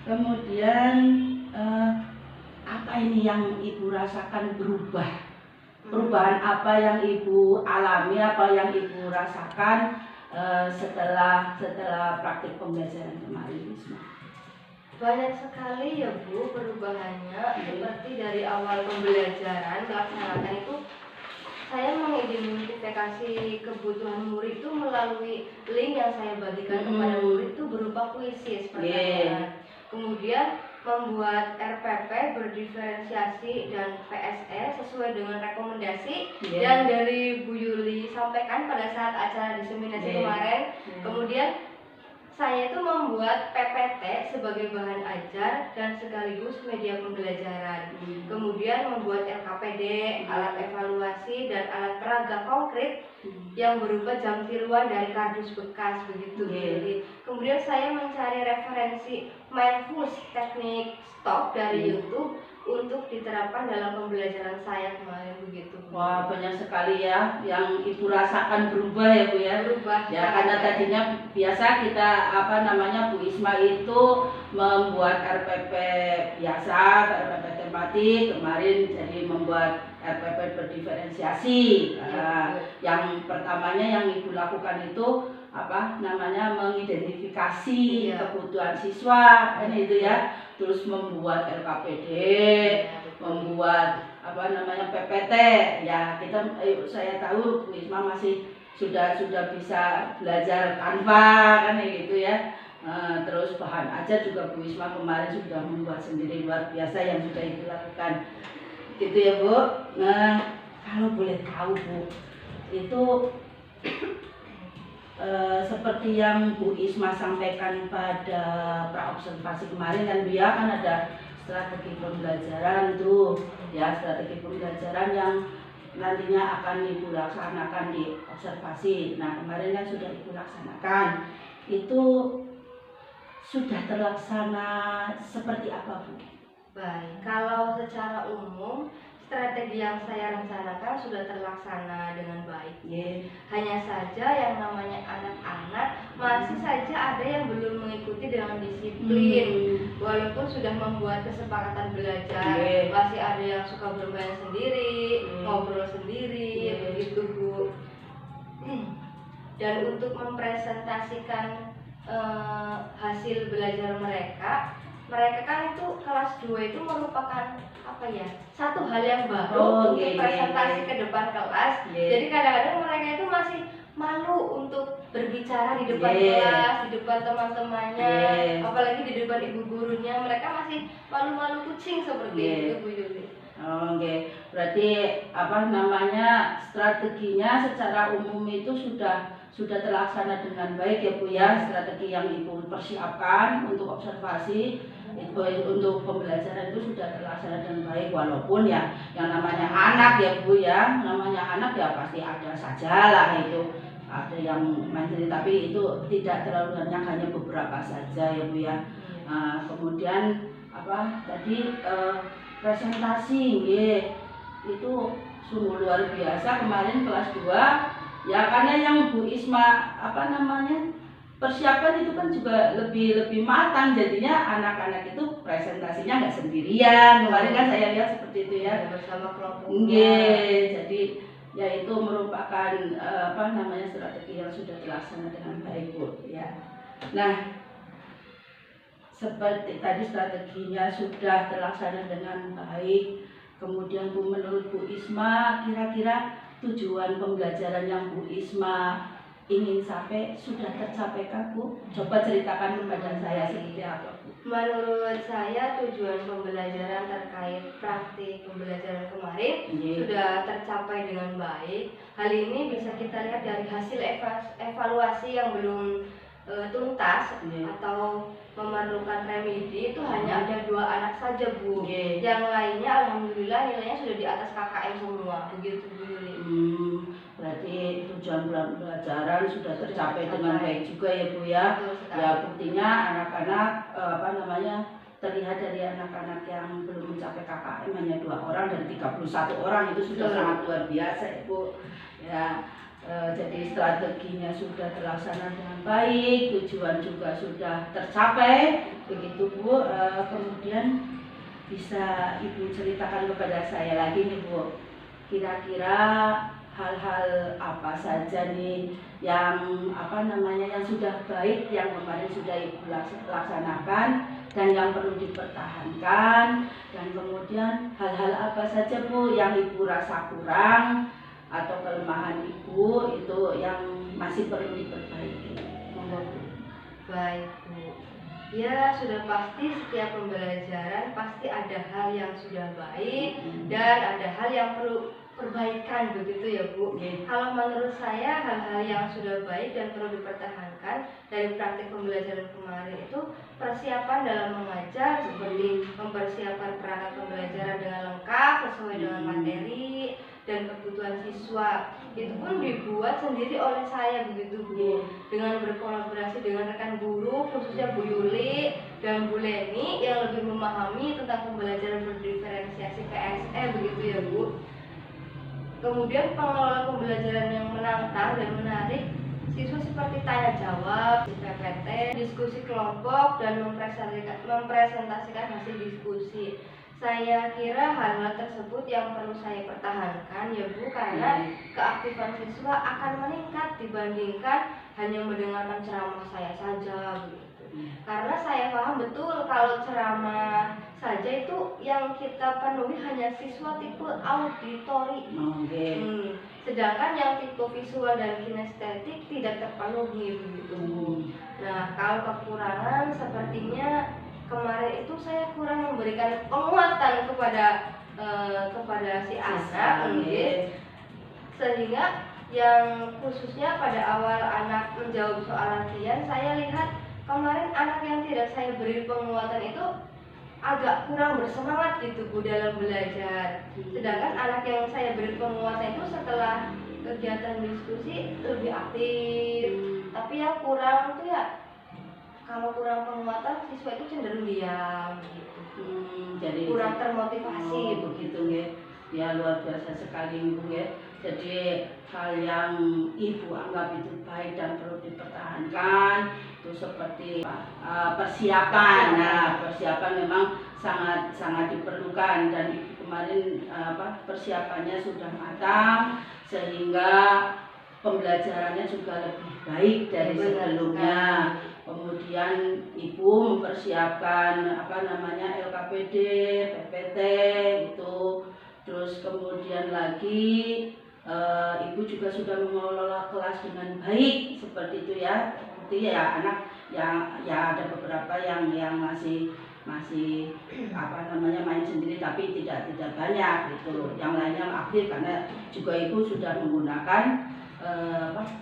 Kemudian apa ini yang Ibu rasakan berubah? Perubahan apa yang Ibu alami, apa yang Ibu rasakan setelah praktik pembelajaran kemarin, Isma? Banyak sekali ya Bu perubahannya. Seperti dari awal pembelajaran melaksanakan itu, saya mengidentifikasi kebutuhan murid itu melalui link yang saya bagikan kepada murid itu berupa kuisis pertanyaan. Kemudian membuat RPP berdiferensiasi dan PSE sesuai dengan rekomendasi yang dari Bu Yuli sampaikan pada saat acara diseminasi kemarin. Kemudian saya itu membuat PPT sebagai bahan ajar dan sekaligus media pembelajaran. Kemudian membuat LKPD, alat evaluasi, dan alat peraga konkret yang berupa jam tiruan dari kardus bekas begitu. Kemudian saya mencari referensi mindfulness teknik stop dari YouTube untuk diterapkan dalam pembelajaran saya kemarin begitu. Wah, banyak sekali ya yang Ibu rasakan berubah ya Bu ya. Berubah. Ya, karena tadinya biasa kita Bu Isma itu membuat RPP biasa, RPP tematik, kemarin jadi membuat RPP berdiferensiasi. Yang pertamanya yang Ibu lakukan itu mengidentifikasi kebutuhan siswa kan itu ya, terus membuat LKPD, membuat PPT ya. Saya tahu Bu Isma masih sudah bisa belajar Canva kan gitu ya. Terus bahan ajar juga Bu Isma kemarin sudah membuat sendiri, luar biasa yang sudah Ibu lakukan gitu ya Bu. Nah, kalau boleh tahu Bu, itu seperti yang Bu Isma sampaikan pada praobservasi kemarin kan Bu ya, kan ada strategi pembelajaran tuh ya, strategi pembelajaran yang nantinya akan Ibu laksanakan di observasi. Nah, kemarin kan sudah Ibu laksanakan, itu sudah terlaksana seperti apa Bu? Baik, kalau secara umum strategi yang saya rencanakan sudah terlaksana dengan baik. Hanya saja yang namanya anak-anak masih saja ada yang belum mengikuti dengan disiplin. Walaupun sudah membuat kesepakatan belajar, masih ada yang suka bermain sendiri, ngobrol sendiri, begitu Bu. Dan untuk mempresentasikan hasil belajar mereka kan itu kelas 2 itu merupakan satu hal yang baru untuk presentasi ke depan kelas. Jadi kadang-kadang mereka itu masih malu untuk berbicara di depan kelas, di depan teman-temannya, apalagi di depan ibu gurunya. Mereka masih malu-malu kucing seperti itu Bu Yuli. Berarti strateginya secara umum itu sudah terlaksana dengan baik ya Bu ya. Strategi yang Ibu persiapkan untuk observasi untuk pembelajaran itu sudah terlaksana dengan baik, walaupun ya yang namanya anak ya Bu ya, namanya anak ya pasti ada saja lah itu, ada yang mandiri, tapi itu tidak terlalu banyak, hanya beberapa saja ya Bu ya. Kemudian presentasi itu sungguh luar biasa kemarin kelas 2 ya, karena yang Bu Isma persiapkan itu kan juga lebih matang, jadinya anak-anak itu presentasinya nggak sendirian. Kemarin kan saya lihat seperti itu ya, bersama kelompok. Jadi ya itu merupakan strategi yang sudah terlaksana dengan baik Bu ya. Nah, seperti tadi strateginya sudah terlaksana dengan baik. Kemudian Bu, menurut Bu Isma, kira-kira tujuan pembelajaran yang Bu Isma ingin sampai sudah tercapai Bu? Coba ceritakan kepada saya seperti apa Bu? Menurut saya tujuan pembelajaran terkait praktik pembelajaran kemarin sudah tercapai dengan baik. Hal ini bisa kita lihat dari hasil evaluasi yang belum tuntas atau memerlukan remedi itu hanya ada 2 anak saja Bu. Yang lainnya alhamdulillah nilainya sudah di atas KKM semua begitu Bu Yuli. Berarti tujuan pembelajaran sudah tercapai dengan baik juga ya Bu ya. Ya, buktinya anak-anak terlihat dari anak-anak yang belum mencapai KKM hanya 2 orang dari 31 orang, itu sudah sangat luar biasa ya Bu ya. Jadi strateginya sudah terlaksana dengan baik, tujuan juga sudah tercapai begitu Bu. Kemudian bisa Ibu ceritakan kepada saya lagi nih Bu, kira-kira hal-hal apa saja nih yang yang sudah baik, yang kemarin sudah Ibu laksanakan dan yang perlu dipertahankan, dan kemudian hal-hal apa saja Bu yang Ibu rasa kurang atau kelemahan Ibu itu yang masih perlu diperbaiki. Baik Bu. Ya, sudah pasti setiap pembelajaran pasti ada hal yang sudah baik dan ada hal yang perlu perbaikan begitu ya Bu. Kalau menurut saya hal-hal yang sudah baik dan perlu dipertahankan dari praktik pembelajaran kemarin itu persiapan dalam mengajar seperti mempersiapkan perangkat pembelajaran dengan lengkap sesuai dengan materi dan kebutuhan siswa. Itu pun dibuat sendiri oleh saya begitu Bu, dengan berkolaborasi dengan rekan guru khususnya Bu Yuli dan Bu Leni yang lebih memahami tentang pembelajaran berdiferensiasi PSE begitu ya Bu. Kemudian pengelolaan pembelajaran yang menantang dan menarik siswa seperti tanya jawab, PPT, diskusi kelompok, dan mempresentasikan hasil diskusi. Saya kira hal-hal tersebut yang perlu saya pertahankan ya Bu, karena keaktifan siswa akan meningkat dibandingkan hanya mendengarkan ceramah saya saja begitu. Karena saya paham betul kalau ceramah saja itu yang kita penuhi hanya siswa tipe auditori. Sedangkan yang tipe visual dan kinestetik tidak terpenuhi begitu. Nah, kalau kekurangan sepertinya kemarin itu saya kurang memberikan penguatan kepada si anak, sehingga yang khususnya pada awal anak menjawab soal latihan, saya lihat kemarin anak yang tidak saya beri penguatan itu agak kurang bersemangat gitu Bu dalam belajar. Sedangkan anak yang saya beri penguatan itu setelah kegiatan diskusi lebih aktif. Tapi yang kurang itu ya, kalau kurang penguatan siswa itu cenderung diam gitu. Jadi kurang termotivasi begitu ya. Ya luar biasa sekali Bu ya. Jadi hal yang Ibu anggap itu baik dan perlu dipertahankan itu seperti persiapan. Nah, persiapan memang sangat diperlukan dan Ibu kemarin persiapannya sudah matang sehingga pembelajarannya juga lebih baik dari sebelumnya. Kemudian Ibu mempersiapkan LKPD, PPT itu. Terus kemudian lagi Ibu juga sudah mengelola kelas dengan baik seperti itu ya. Seperti ya anak ya ada beberapa yang masih main sendiri tapi tidak banyak gitu. Yang lainnya aktif karena juga Ibu sudah menggunakan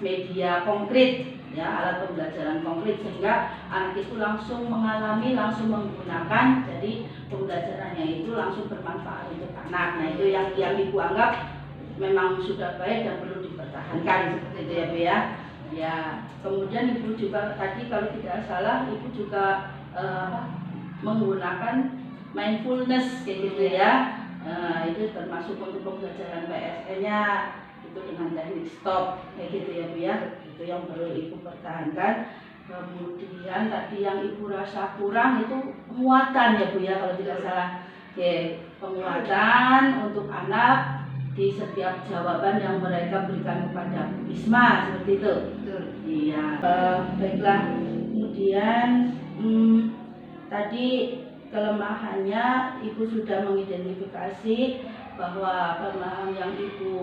media konkret ya, alat pembelajaran konkret sehingga anak itu langsung mengalami, langsung menggunakan, jadi pembelajarannya itu langsung bermanfaat untuk anak. Nah itu yang Ibu anggap memang sudah baik dan perlu dipertahankan seperti itu ya Bu ya. Ya kemudian Ibu juga tadi kalau tidak salah Ibu juga menggunakan mindfulness kayak gitu ya. Itu termasuk untuk pembelajaran PSE-nya itu dengan teknik stop kayak gitu ya Bu ya. Itu yang perlu Ibu pertahankan. Kemudian tadi yang Ibu rasa kurang itu penguatan ya Bu ya kalau tidak salah. Oke, penguatan untuk anak di setiap jawaban yang mereka berikan kepada Bu Isma seperti itu. Iya. Baiklah. Kemudian tadi kelemahannya Ibu sudah mengidentifikasi bahwa kelemahan yang Ibu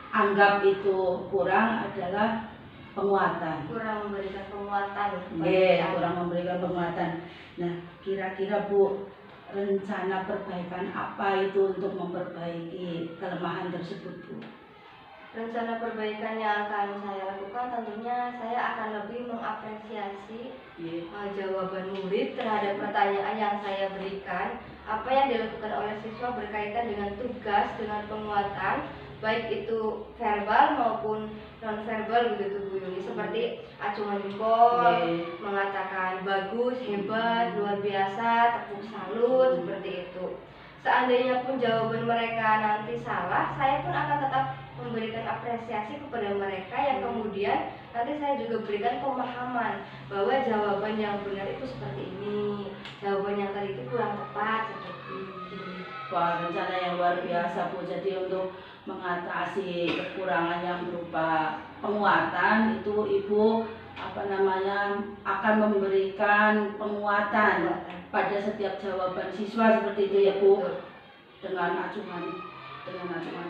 anggap itu kurang adalah penguatan. Kurang memberikan penguatan. Kurang memberikan penguatan. Nah, kira-kira Bu, rencana perbaikan apa itu untuk memperbaiki kelemahan tersebut Bu? Rencana perbaikan yang akan saya lakukan tentunya saya akan lebih mengapresiasi jawaban murid terhadap pertanyaan yang saya berikan. Apa yang dilakukan oleh siswa berkaitan dengan tugas, dengan penguatan, baik itu verbal maupun non-verbal begitu Bu Yuli, seperti acungan jempol, mengatakan bagus, hebat, luar biasa, tepuk salut, seperti itu. Seandainya pun jawaban mereka nanti salah, saya pun akan tetap memberikan apresiasi kepada mereka yang kemudian nanti saya juga berikan pemahaman bahwa jawaban yang benar itu seperti ini, jawaban yang tadi itu kurang tepat seperti ini. Wah, rencana yang luar biasa Bu. Jadi untuk mengatasi kekurangan yang berupa penguatan itu Ibu akan memberikan penguatan pada setiap jawaban siswa seperti itu ya Bu, dengan acungan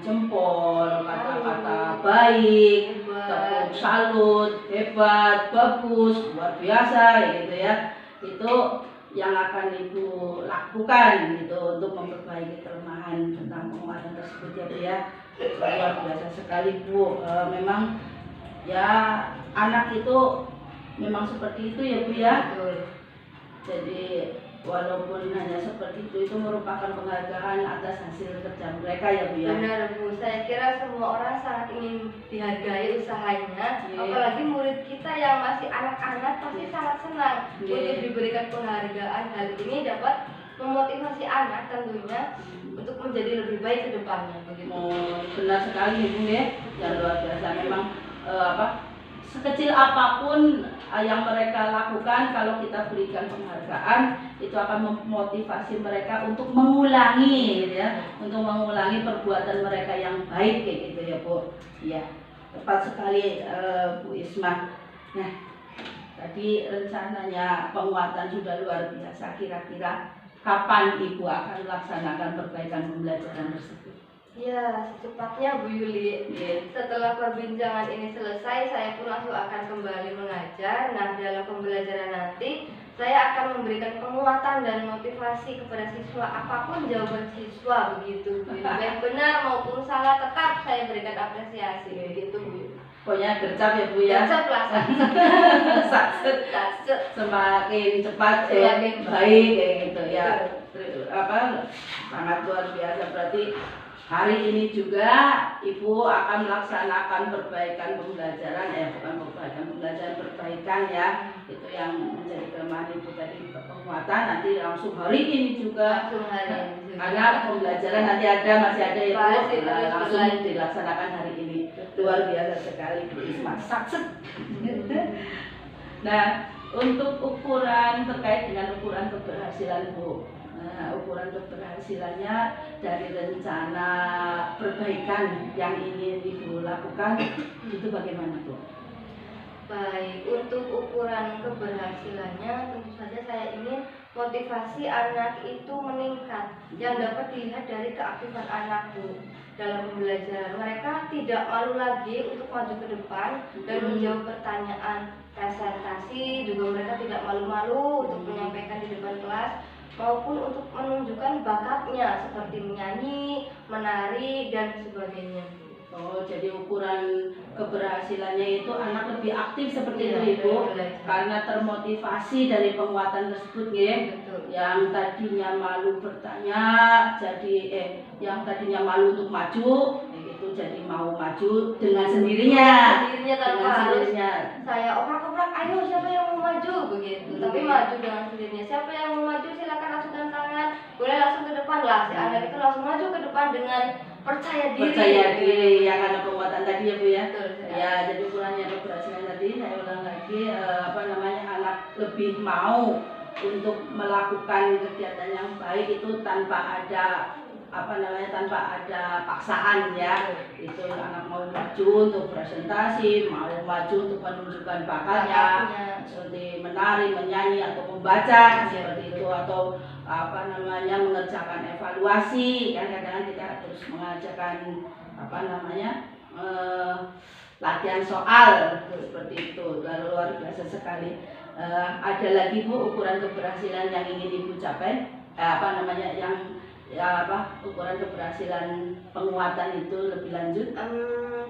jempol, kata-kata baik, tepuk salut, hebat, bagus, luar biasa gitu ya. Itu yang akan Ibu lakukan gitu untuk memperbaiki kelemahan tentang penguatan tersebut ya Bu ya. Luar biasa sekali Bu. Memang ya anak itu memang seperti itu ya Bu ya. Jadi walaupun hanya seperti itu merupakan penghargaan atas hasil kerja mereka ya Bu ya. Benar Bu, saya kira semua orang sangat ingin dihargai usahanya, apalagi murid kita yang masih anak-anak pasti sangat senang untuk diberikan penghargaan. Hal ini dapat memotivasi anak tentunya untuk menjadi lebih baik ke depannya. Begitu. Benar sekali Bu ya, yang luar biasa memang sekecil apapun yang mereka lakukan, kalau kita berikan penghargaan itu akan memotivasi mereka untuk mengulangi ya, untuk mengulangi perbuatan mereka yang baik kayak gitu ya Bu. Iya, tepat sekali Bu Isma. Nah, tadi rencananya penguatan sudah luar biasa. Kira-kira kapan Ibu akan melaksanakan perbaikan pembelajaran tersebut? Ya, secepatnya Bu Yuli. Setelah perbincangan ini selesai, saya pun langsung akan kembali mengajar. Nah, dalam pembelajaran nanti, saya akan memberikan penguatan dan motivasi kepada siswa. Apapun jawaban siswa, begitu Bu Yuli. Baik benar maupun salah, tetap saya berikan apresiasi. Begitu Bu Yuli. Pokoknya gercep ya Bu ya. Gercep lah. Semakin cepat semakin baik kayak gitu ya. Sangat luar biasa. Berarti hari ini juga Ibu akan melaksanakan perbaikan pembelajaran, bukan perbaikan pembelajaran, perbaikan ya. Itu yang menjadi kelemahan Ibu tadi, penguatan. Nanti langsung hari ini juga. Karena pembelajaran nanti masih ada Ibu, langsung dilaksanakan hari ini. Luar biasa sekali Bu Isma. Sakset. Nah, untuk ukuran terkait dengan ukuran keberhasilan Bu. Nah, ukuran keberhasilannya dari rencana perbaikan yang ingin Ibu lakukan itu bagaimana Bu? Baik, untuk ukuran keberhasilannya tentu saja saya ingin motivasi anak itu meningkat yang dapat dilihat dari keaktifan anak Bu dalam pembelajaran. Mereka tidak malu lagi untuk maju ke depan dan menjawab pertanyaan presentasi, juga mereka tidak malu-malu untuk menyampaikan di depan kelas maupun untuk menunjukkan bakatnya seperti menyanyi, menari, dan sebagainya. Oh, jadi ukuran keberhasilannya itu anak lebih aktif seperti itu Ibu, karena termotivasi dari penguatan tersebut ya. Yang tadinya malu bertanya, jadi yang tadinya malu untuk maju, itu jadi mau maju dengan sendirinya. Tanpa harus saya oprak-oprak, ayo siapa yang mau maju begitu. Tapi maju dengan sendirinya. Siapa yang mau maju silakan langsungkan tangan, boleh langsung ke depan lah. Si anak itu langsung maju ke depan dengan percaya diri ya, karena penguatan tadi ya Bu ya. Ya, jadi ukurannya keberhasilan tadi saya ulang lagi anak lebih mau untuk melakukan kegiatan yang baik itu tanpa ada tanpa ada paksaan ya. Itu anak mau maju untuk presentasi, mau maju untuk menunjukkan bakatnya seperti menari, menyanyi atau membaca seperti itu, atau mengerjakan evaluasi. Kan kadang-kadang kita harus mengajarkan latihan soal ukuran itu luar biasa sekali. Ada lagi Bu ukuran keberhasilan yang ingin Ibu capai, ukuran keberhasilan penguatan itu lebih lanjut?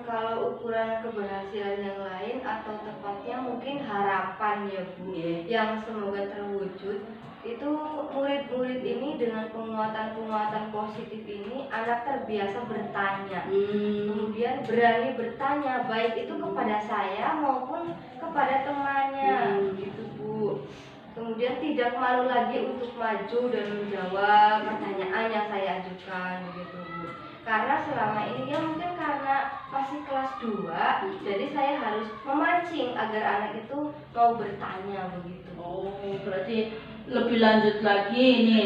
Kalau ukuran keberhasilan yang lain atau tepatnya mungkin harapan ya Bu, yang semoga terwujud itu murid-murid ini dengan penguatan-penguatan positif ini anak terbiasa bertanya, kemudian berani bertanya baik itu kepada saya maupun kepada temannya, gitu Bu. Kemudian tidak malu lagi untuk maju dan menjawab pertanyaan yang saya ajukan, gitu Bu. Karena selama ini ya mungkin karena masih kelas 2, jadi saya harus memancing agar anak itu mau bertanya begitu. Oh, berarti lebih lanjut lagi ini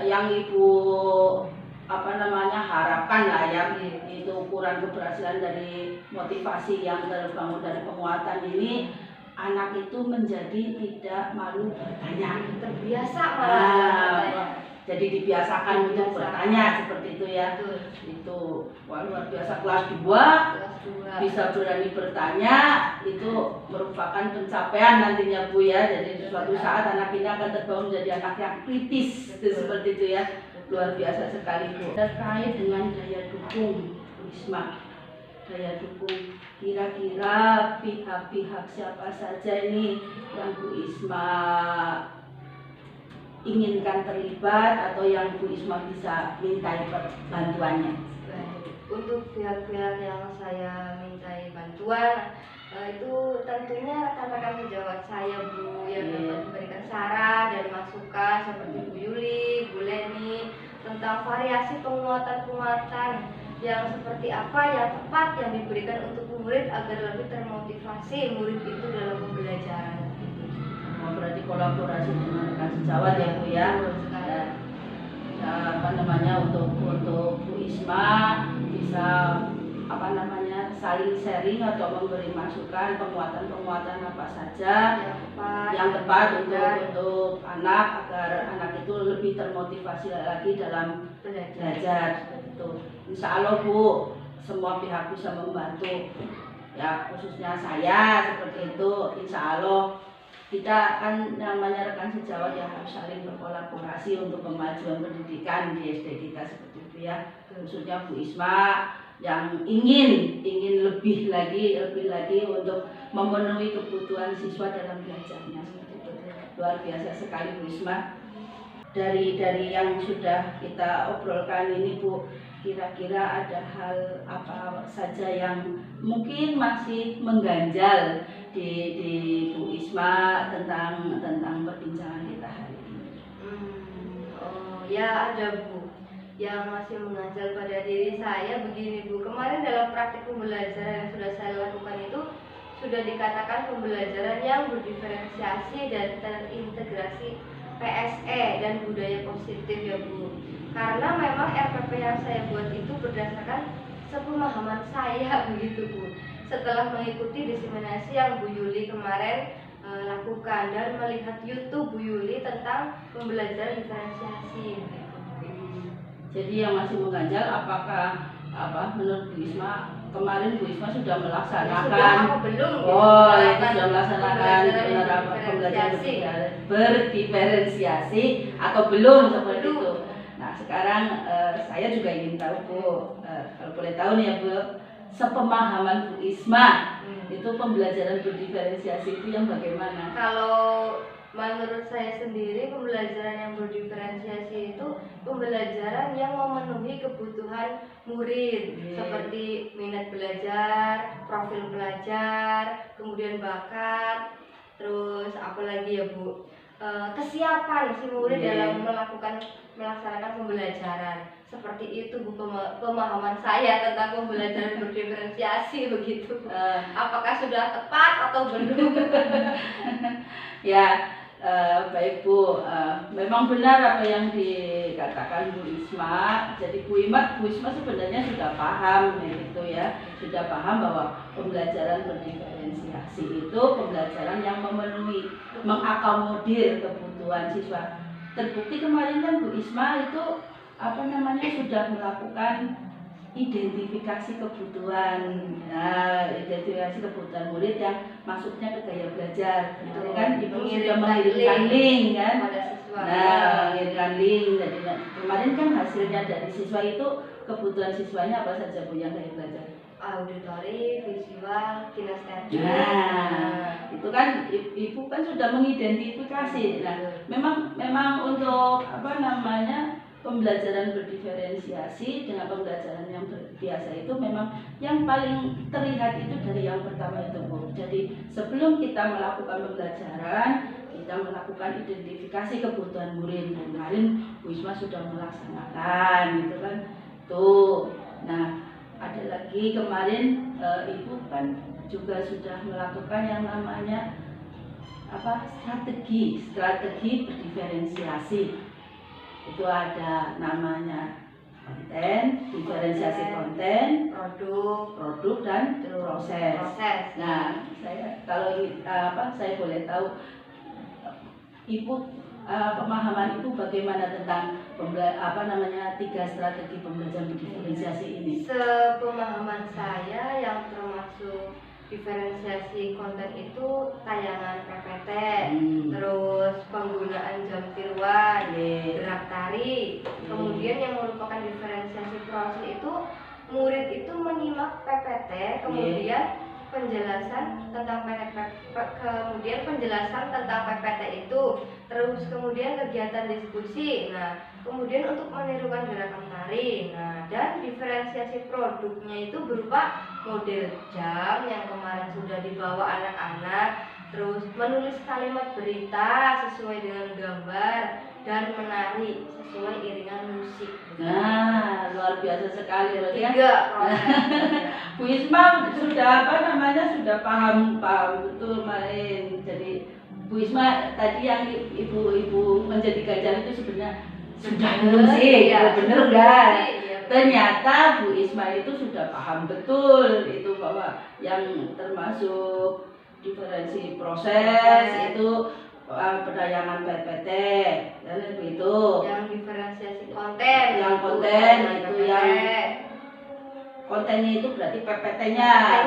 yang Ibu harapkan lah ya, itu ukuran keberhasilan dari motivasi yang terbangun dari penguatan ini, anak itu menjadi tidak malu bertanya, terbiasa malah jadi dibiasakan untuk bertanya seperti itu ya. Itu luar biasa, kelas 2 bisa berani bertanya, itu merupakan pencapaian nantinya Bu ya. Jadi suatu saat anak ini akan terbangun menjadi anak yang kritis seperti itu ya. luar biasa sekali Bu. Terkait dengan daya dukung Bu Isma, daya dukung kira-kira pihak-pihak siapa saja ini yang Bu Isma inginkan terlibat atau yang Bu Isma bisa mintai bantuannya. Untuk pihak-pihak yang saya mintai bantuan itu tentunya rekan-rekan sejawat saya Bu yang dapat memberikan saran dan masukan seperti Bu Yuli, Bu Leni tentang variasi penguatan-penguatan yang seperti apa yang tepat yang diberikan untuk murid agar lebih termotivasi murid itu dalam pembelajaran. Berarti kolaborasi dengan rekan sejawat ya Bu ya. Apa namanya untuk Bu Isma bisa saling sharing atau memberi masukan penguatan apa saja yang tepat untuk anak agar anak itu lebih termotivasi lagi dalam belajar. Itu insya Allah Bu semua pihak bisa membantu ya, khususnya saya seperti itu. Insya Allah kita kan namanya rekan sejawat yang harus saling berkolaborasi untuk kemajuan pendidikan di SD kita seperti itu ya. Khususnya Bu Isma yang ingin lebih lagi untuk memenuhi kebutuhan siswa dalam belajarnya seperti itu. Luar biasa sekali Bu Isma. Dari yang sudah kita obrolkan ini Bu, kira-kira ada hal apa saja yang mungkin masih mengganjal di Bu Isma tentang perbincangan kita hari ini? Ya ada Bu, yang masih mengganjal pada diri saya begini Bu. Kemarin dalam praktik pembelajaran yang sudah saya lakukan itu sudah dikatakan pembelajaran yang berdiferensiasi dan terintegrasi PSE dan budaya positif ya Bu. Karena memang RPP yang saya buat itu berdasarkan sepemahaman saya begitu Bu. Setelah mengikuti diseminasi yang Bu Yuli kemarin lakukan dan melihat YouTube Bu Yuli tentang pembelajaran diferensiasi. Jadi yang masih mengganjal apakah menurut Bu Isma kemarin Bu Isma sudah melaksanakan sudah melaksanakan pembelajaran berdiferensiasi atau belum seperti itu. Nah sekarang saya juga ingin tahu Bu, kalau boleh tahu nih ya Bu, sepemahaman Bu Isma itu pembelajaran berdiferensiasi itu yang bagaimana? Kalau menurut saya sendiri pembelajaran yang berdiferensiasi itu pembelajaran yang memenuhi kebutuhan murid seperti minat belajar, profil pelajar, kemudian bakat, terus apa lagi ya Bu, kesiapan si murid dalam melaksanakan pembelajaran. Seperti itu Bu pemahaman saya tentang pembelajaran berdiferensiasi begitu. Apakah sudah tepat atau belum? Ya, baik Bu, memang benar apa yang dikatakan Bu Isma. Jadi Bu Isma sebenarnya sudah paham gitu ya, sudah paham bahwa pembelajaran berdiferensiasi itu pembelajaran yang memenuhi, mengakomodir kebutuhan siswa. Terbukti kemarin kan Bu Isma itu sudah melakukan identifikasi kebutuhan, identifikasi kebutuhan murid yang masuknya ke gaya belajar, gitu kan? Ibu sudah mengirimkan link kan? Mengirimkan link. Jadi kemarin kan hasilnya dari siswa itu kebutuhan siswanya apa saja Bu yang gaya belajar? Auditori, visual, kinestetik. Itu kan Ibu kan sudah mengidentifikasi. Nah, memang untuk pembelajaran berdiferensiasi dengan pembelajaran yang biasa itu memang yang paling terlihat itu dari yang pertama itu Bu. Jadi sebelum kita melakukan pembelajaran, kita melakukan identifikasi kebutuhan murid. Kemarin Bu Isma sudah melaksanakan gitu kan. Tuh. Nah, ada lagi kemarin Ibu kan juga sudah melakukan yang namanya strategi berdiferensiasi. Itu ada namanya konten, diferensiasi konten, produk dan proses. Nah, saya boleh tahu Ibu pemahaman Ibu bagaimana tentang 3 strategi pembelajaran berdiferensiasi ini? Sepemahaman saya yang termasuk diferensiasi konten itu tayangan PPT, terus penggunaan jam tiruan, gerak tari. Kemudian yang merupakan diferensiasi proses itu murid itu menyimak PPT, kemudian penjelasan tentang PPT itu, terus kemudian kegiatan diskusi. Nah, kemudian untuk menirukan gerakan tari. Nah, dan diferensiasi produknya itu berupa model jam yang kemarin sudah dibawa anak-anak, terus menulis kalimat berita sesuai dengan gambar dan menari sesuai iringan musik. Nah, luar biasa sekali berarti ya. 3 Bu Isma sudah sudah paham betul main. Jadi Bu Isma tadi yang ibu menjadi ganjal itu sebenarnya sudah belum sih, bener kan? Ternyata Bu Isma itu sudah paham betul itu bahwa yang termasuk diferensi proses itu penayangan PPT dan itu yang diferensiasi konten, yang konten itu yang kontennya itu berarti PPT-nya,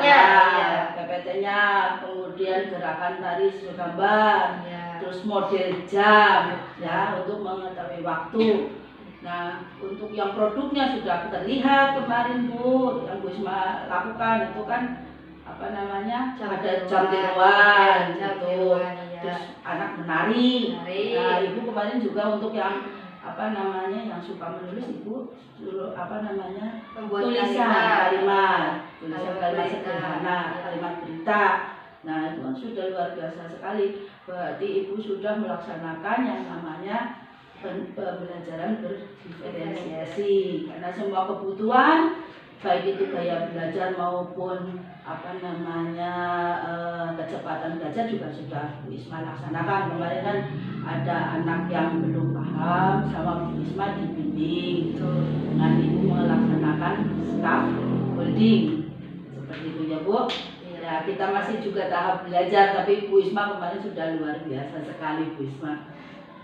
PPT-nya, kemudian gerakan tari sesuai gambar, terus model jam ya untuk mengetahui waktu. Nah, untuk yang produknya sudah terlihat kemarin Bu, yang Bu Isma lakukan itu kan ada jam tiruan gitu, terus anak menari. Nah, Ibu kemarin juga untuk yang yang suka menulis, Ibu suruh tulisan kalimat sederhana, kalimat berita. Nah, itu kan sudah luar biasa sekali. Berarti Ibu sudah melaksanakan yang namanya pembelajaran berdiferensiasi, karena semua kebutuhan baik itu gaya belajar maupun kecepatan belajar juga sudah Bu Isma laksanakan. Kemarin kan ada anak yang belum paham sama Bu Isma dibimbing dengan Ibu melaksanakan scaffolding seperti itu ya Bu. Ya, kita masih juga tahap belajar, tapi Bu Isma kemarin sudah luar biasa sekali Bu Isma.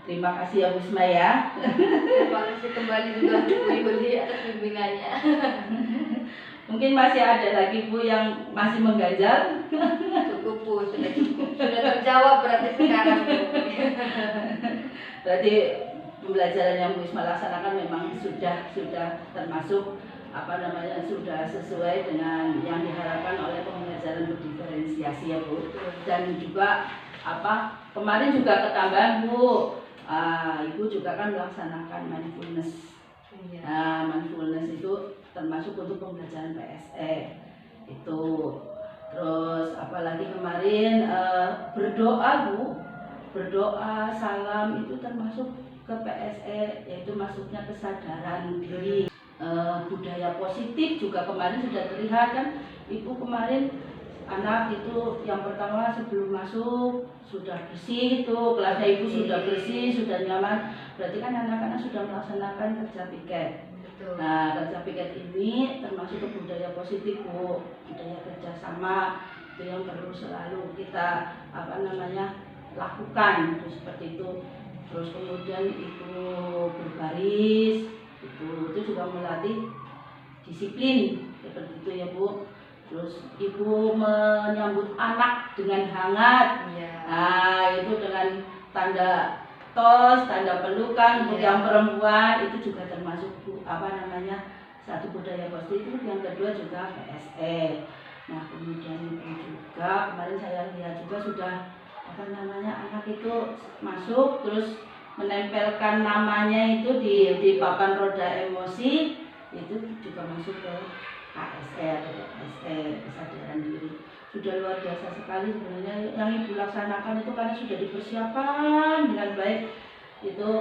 Terima kasih ya Bu Isma ya. Terima kasih kembali juga Bu Ibu atas bimbingannya. Mungkin masih ada lagi Bu yang masih mengganjal. Cukup Bu, sudah cukup. Sudah terjawab berarti sekarang Bu. Berarti pembelajaran yang Bu Isma laksanakan memang sudah termasuk sudah sesuai dengan yang diharapkan oleh pembelajaran berdiferensiasi ya Bu. Dan juga kemarin juga ketambahan Bu, Ibu juga kan melaksanakan mindfulness. Nah, mindfulness itu termasuk untuk pembelajaran PSE itu. Terus apalagi kemarin berdoa Bu, berdoa salam itu termasuk ke PSE, yaitu masuknya kesadaran diri. Budaya positif juga kemarin sudah terlihat kan Ibu kemarin anak itu yang pertama sebelum masuk sudah bersih itu, kelasnya Ibu sudah bersih, sudah nyaman, berarti kan anak-anak sudah melaksanakan kerja piket. Nah, kerja piket ini termasuk ke budaya positif Bu, budaya kerjasama itu yang perlu selalu kita lakukan itu seperti itu. Terus kemudian Ibu berbaris itu juga melatih disiplin seperti itu ya Bu. Terus Ibu menyambut anak dengan hangat. Nah, itu dengan tanda tos, tanda pelukan. Untuk yang perempuan itu juga termasuk satu budaya positif. Yang kedua juga PSE. Nah, kemudian Ibu juga kemarin saya lihat juga sudah anak itu masuk terus menempelkan namanya itu di papan roda emosi, itu juga masuk ke KSE atau KSE, kesadaran diri. Sudah luar biasa sekali sebenarnya yang Ibu laksanakan itu, karena sudah dipersiapkan dengan baik, itu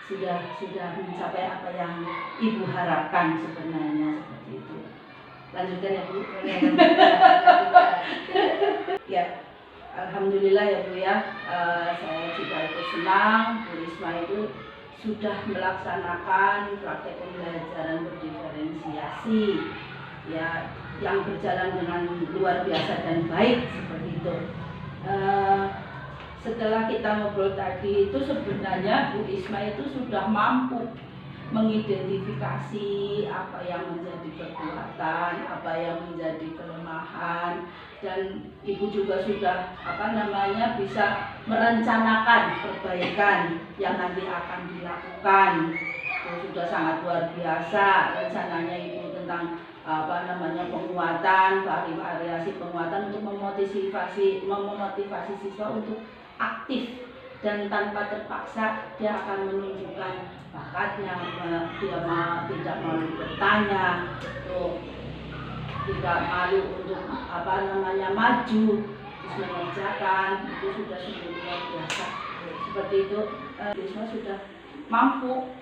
sudah mencapai apa yang Ibu harapkan sebenarnya seperti itu. Lanjutkan ya Bu. Ya. Alhamdulillah ya Bu ya, saya juga ikut senang Bu Isma itu sudah melaksanakan praktek pembelajaran berdiferensiasi ya, yang berjalan dengan luar biasa dan baik seperti itu. Setelah kita ngobrol tadi itu sebenarnya Bu Isma itu sudah mampu mengidentifikasi apa yang menjadi kekuatan, apa yang menjadi kelemahan, dan Ibu juga sudah bisa merencanakan perbaikan yang nanti akan dilakukan. Itu sudah sangat luar biasa rencananya Ibu tentang penguatan, variasi penguatan untuk memotivasi siswa untuk aktif dan tanpa terpaksa dia akan menunjukkan bakatnya, dia tidak malu bertanya, tidak malu untuk maju, terus mengerjakan, itu sudah luar biasa. Seperti itu, siswa sudah mampu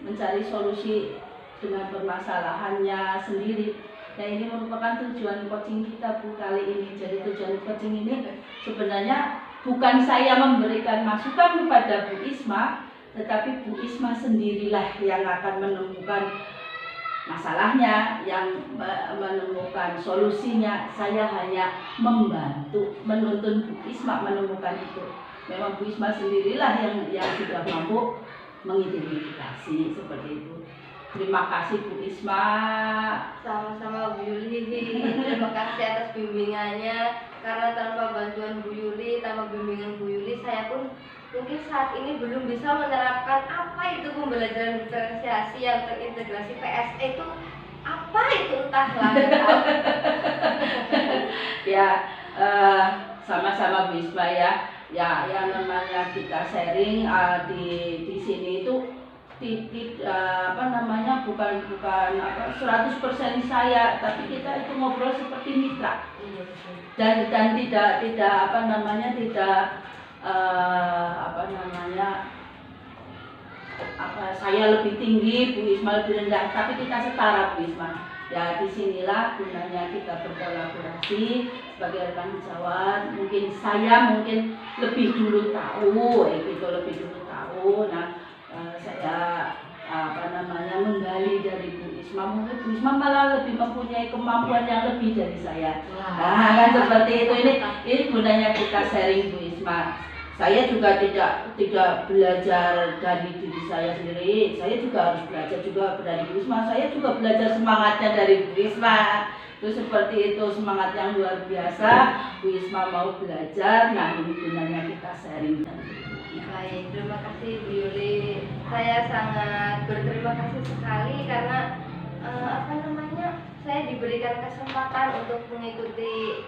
mencari solusi dengan permasalahannya sendiri. Nah, ini merupakan tujuan coaching kita Bu kali ini. Jadi tujuan coaching ini sebenarnya bukan saya memberikan masukan kepada Bu Isma, tetapi Bu Isma sendirilah yang akan menemukan masalahnya, yang menemukan solusinya. Saya hanya membantu, menuntun Bu Isma menemukan itu. Memang Bu Isma sendirilah yang sudah mampu mengidentifikasi seperti itu. Terima kasih Bu Isma. Sama-sama Bu Yuli. Terima kasih atas bimbingannya. Karena tanpa bantuan Bu Yuli, tanpa bimbingan Bu Yuli, saya pun mungkin saat ini belum bisa menerapkan apa itu pembelajaran diferensiasi yang terintegrasi PSE itu. Apa itu entahlah. Ya, sama-sama Bu Isma ya. Ya, yang namanya kita sharing di sini itu bukan 100% saya, tapi kita itu ngobrol seperti mitra dan saya lebih tinggi, Bu Isma lebih rendah, tapi kita setara Bu Isma. Ya, disinilah gunanya kita berkolaborasi sebagai rekan sejawat. Mungkin saya lebih dulu tahu, lebih dulu tahu. Nah, saya menggali dari Bu Isma, mungkin Bu Isma malah lebih mempunyai kemampuan yang lebih dari saya. Nah, kan seperti itu. Ini gunanya kita sharing Bu Isma. Saya juga tidak belajar dari diri saya sendiri. Saya juga harus belajar juga dari Bu Isma. Saya juga belajar semangatnya dari Bu Isma. Itu seperti itu, semangat yang luar biasa. Bu Isma mau belajar. Nah, ini gunanya kita sharing. Baik, terima kasih Bu Yuli. Saya sangat berterima kasih sekali karena saya diberikan kesempatan untuk mengikuti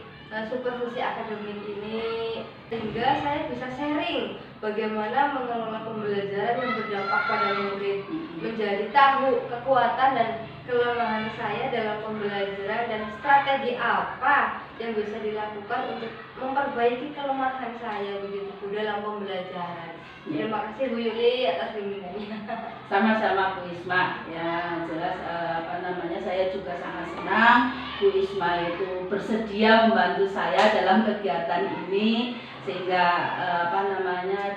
supervisi akademik ini, sehingga saya bisa sharing bagaimana mengelola pembelajaran yang berdampak pada murid, menjadi tahu kekuatan dan kelemahan saya dalam pembelajaran dan strategi apa yang bisa dilakukan untuk memperbaiki kelemahan saya begitu dalam pembelajaran. Terima kasih Bu Yuli atas bimbingannya. Sama-sama Bu Isma. Ya, jelas saya juga sangat senang Bu Isma itu bersedia membantu saya dalam kegiatan ini, sehingga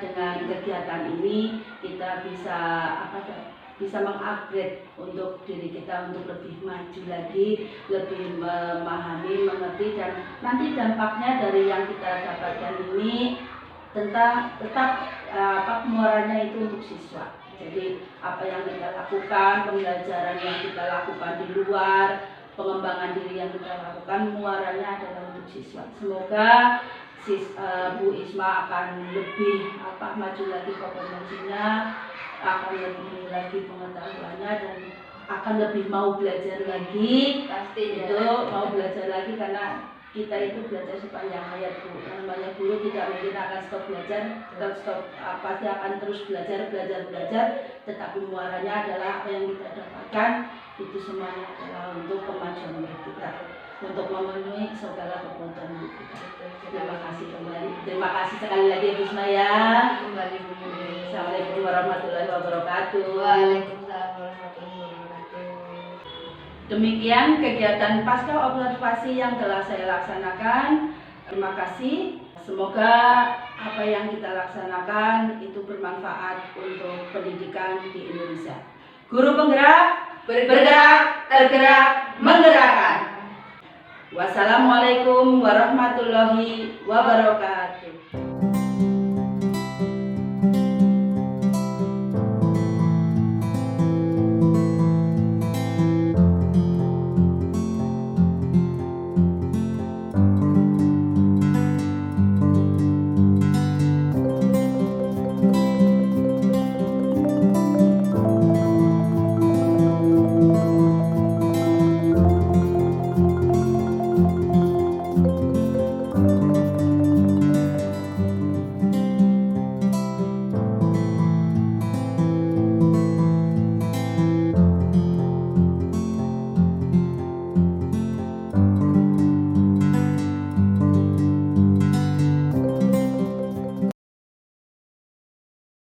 dengan kegiatan ini kita bisa mengupgrade untuk diri kita untuk lebih maju lagi, lebih memahami, mengerti, dan nanti dampaknya dari yang kita dapatkan ini tetap muaranya itu untuk siswa. Jadi apa yang kita lakukan, pembelajaran yang kita lakukan di luar, pengembangan diri yang kita lakukan, muaranya adalah untuk siswa. Semoga Bu Isma akan lebih maju lagi kompetensinya, akan lebih lagi pengetahuannya, dan akan lebih mau belajar lagi. Pasti itu mau belajar lagi, karena kita itu belajar sepanjang hayat Bu. Namanya guru tidak mungkin akan stop belajar, pasti akan terus belajar, tetapi muaranya adalah apa yang kita dapatkan itu semuanya adalah untuk kemajuan kita, untuk memenuhi segala kebutuhan kita. Terima kasih kembali. Terima kasih sekali lagi Bu Isma ya. Assalamualaikum warahmatullahi wabarakatuh. Waalaikumsalam warahmatullahi wabarakatuh. Demikian kegiatan pasca observasi yang telah saya laksanakan. Terima kasih. Semoga apa yang kita laksanakan itu bermanfaat untuk pendidikan di Indonesia. Guru penggerak, bergerak, tergerak, menggerakkan. Wassalamualaikum warahmatullahi wabarakatuh.